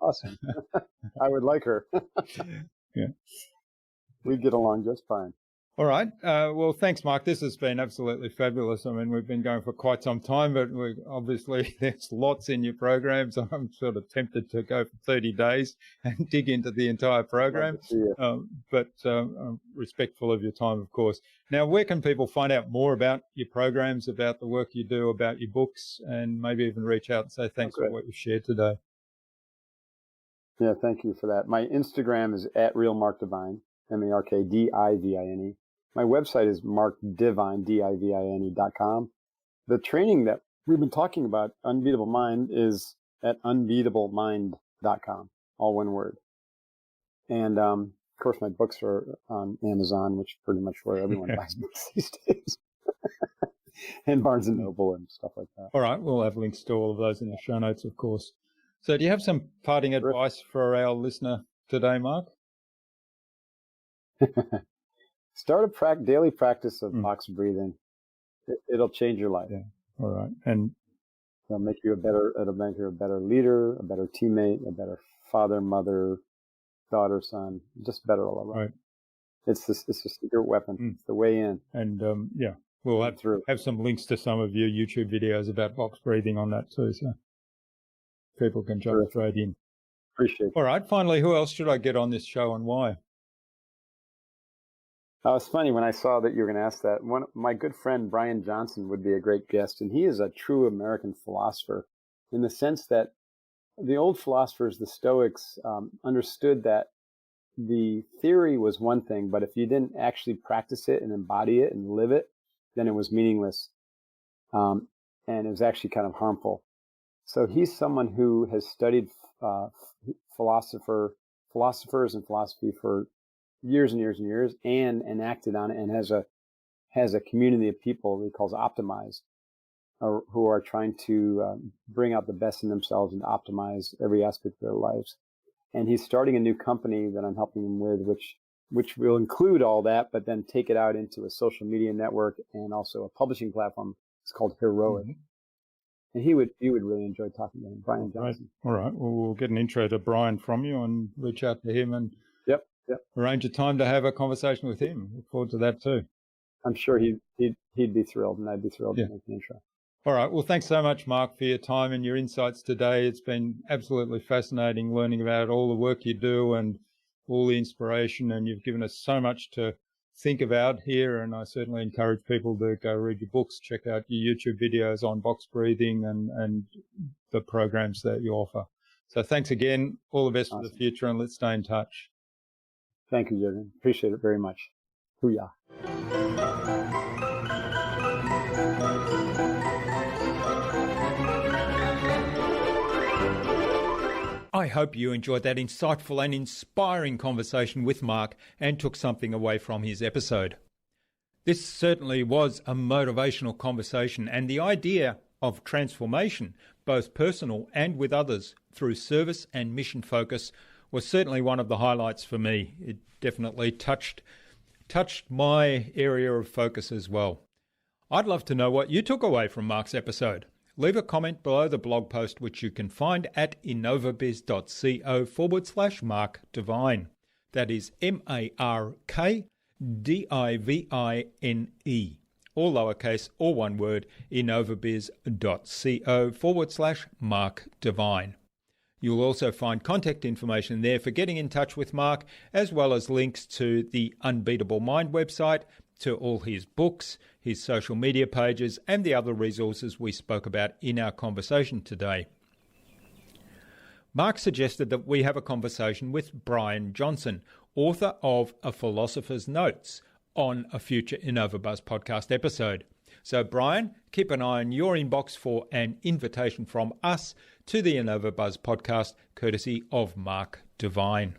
Awesome. I would like her. Yeah. We get along just fine. All right. Well, thanks, Mark. This has been absolutely fabulous. I mean, we've been going for quite some time, but obviously there's lots in your programs. I'm sort of tempted to go for 30 days and dig into the entire program. But I'm respectful of your time, of course. Now, where can people find out more about your programs, about the work you do, about your books, and maybe even reach out and say thanks for what you shared today? Yeah, thank you for that. My Instagram is @RealMarkDivine, MarkDivine. My website is markdivine, divine.com. The training that we've been talking about, Unbeatable Mind, is at unbeatablemind.com, all one word. And, of course, my books are on Amazon, which is pretty much where everyone buys books these days. And Barnes & Noble and stuff like that. All right. We'll have links to all of those in the show notes, of course. So do you have some parting advice for our listener today, Mark? Start a daily practice of box breathing. It'll change your life. Yeah. All right. And it'll make you a better leader, a better teammate, a better father, mother, daughter, son, just better all around. Right. It's a secret weapon. It's the way in. And we'll have some links to some of your YouTube videos about box breathing on that too, so people can jump straight in. Appreciate it. All right. Finally, who else should I get on this show and why? It's funny when I saw that you were going to ask that. My good friend Brian Johnson would be a great guest, and he is a true American philosopher in the sense that the old philosophers, the Stoics, understood that the theory was one thing, but if you didn't actually practice it and embody it and live it, then it was meaningless, and it was actually kind of harmful. So he's someone who has studied philosophers and philosophy for years and years and years, and acted on it, and has a community of people that he calls optimized, who are trying to bring out the best in themselves and optimize every aspect of their lives. And he's starting a new company that I'm helping him with, which will include all that, but then take it out into a social media network and also a publishing platform. It's called Heroic. And he would really enjoy talking to him, Brian Johnson. All right. Well, we'll get an intro to Brian from you and reach out to him and arrange a time to have a conversation with him. Look forward to that too. I'm sure he'd be thrilled, and I'd be thrilled to make the intro. All right. Well, thanks so much, Mark, for your time and your insights today. It's been absolutely fascinating learning about all the work you do and all the inspiration, and you've given us so much to think about here. And I certainly encourage people to go read your books, check out your YouTube videos on box breathing and the programs that you offer. So thanks again. All the best for the future, and let's stay in touch. Thank you, Jürgen. Appreciate it very much. Hoo-yah. I hope you enjoyed that insightful and inspiring conversation with Mark and took something away from his episode. This certainly was a motivational conversation, and the idea of transformation, both personal and with others, through service and mission focus was certainly one of the highlights for me. It definitely touched my area of focus as well. I'd love to know what you took away from Mark's episode. Leave a comment below the blog post, which you can find at innovabiz.co/Mark Divine. That is MarkDivine, all lowercase, all one word, innovabiz.co/Mark Divine. You'll also find contact information there for getting in touch with Mark, as well as links to the Unbeatable Mind website, to all his books, his social media pages, and the other resources we spoke about in our conversation today. Mark suggested that we have a conversation with Brian Johnson, author of A Philosopher's Notes, on a future InnovaBuzz podcast episode. So Brian, keep an eye on your inbox for an invitation from us to the InnovaBuzz podcast, courtesy of Mark Devine.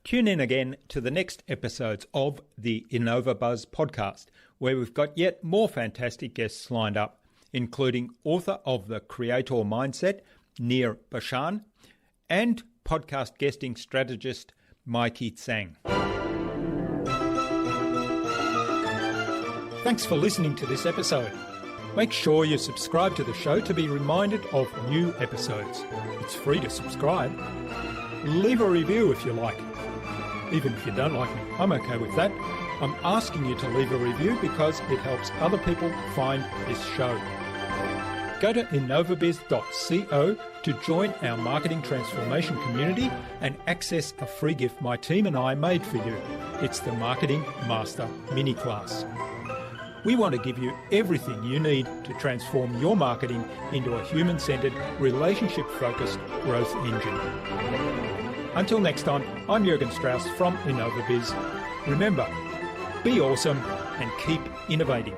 Tune in again to the next episodes of the InnovaBuzz podcast, where we've got yet more fantastic guests lined up, including author of The Creator Mindset, Nir Bashan, and podcast guesting strategist Mikey Tsang. Thanks for listening to this episode. Make sure you subscribe to the show to be reminded of new episodes. It's free to subscribe. Leave a review if you like. Even if you don't like me, I'm okay with that. I'm asking you to leave a review because it helps other people find this show. Go to innovabiz.co to join our marketing transformation community and access a free gift my team and I made for you. It's the Marketing Master Mini Class. We want to give you everything you need to transform your marketing into a human-centered, relationship-focused growth engine. Until next time, I'm Jürgen Strauss from InnovaBiz. Remember, be awesome and keep innovating.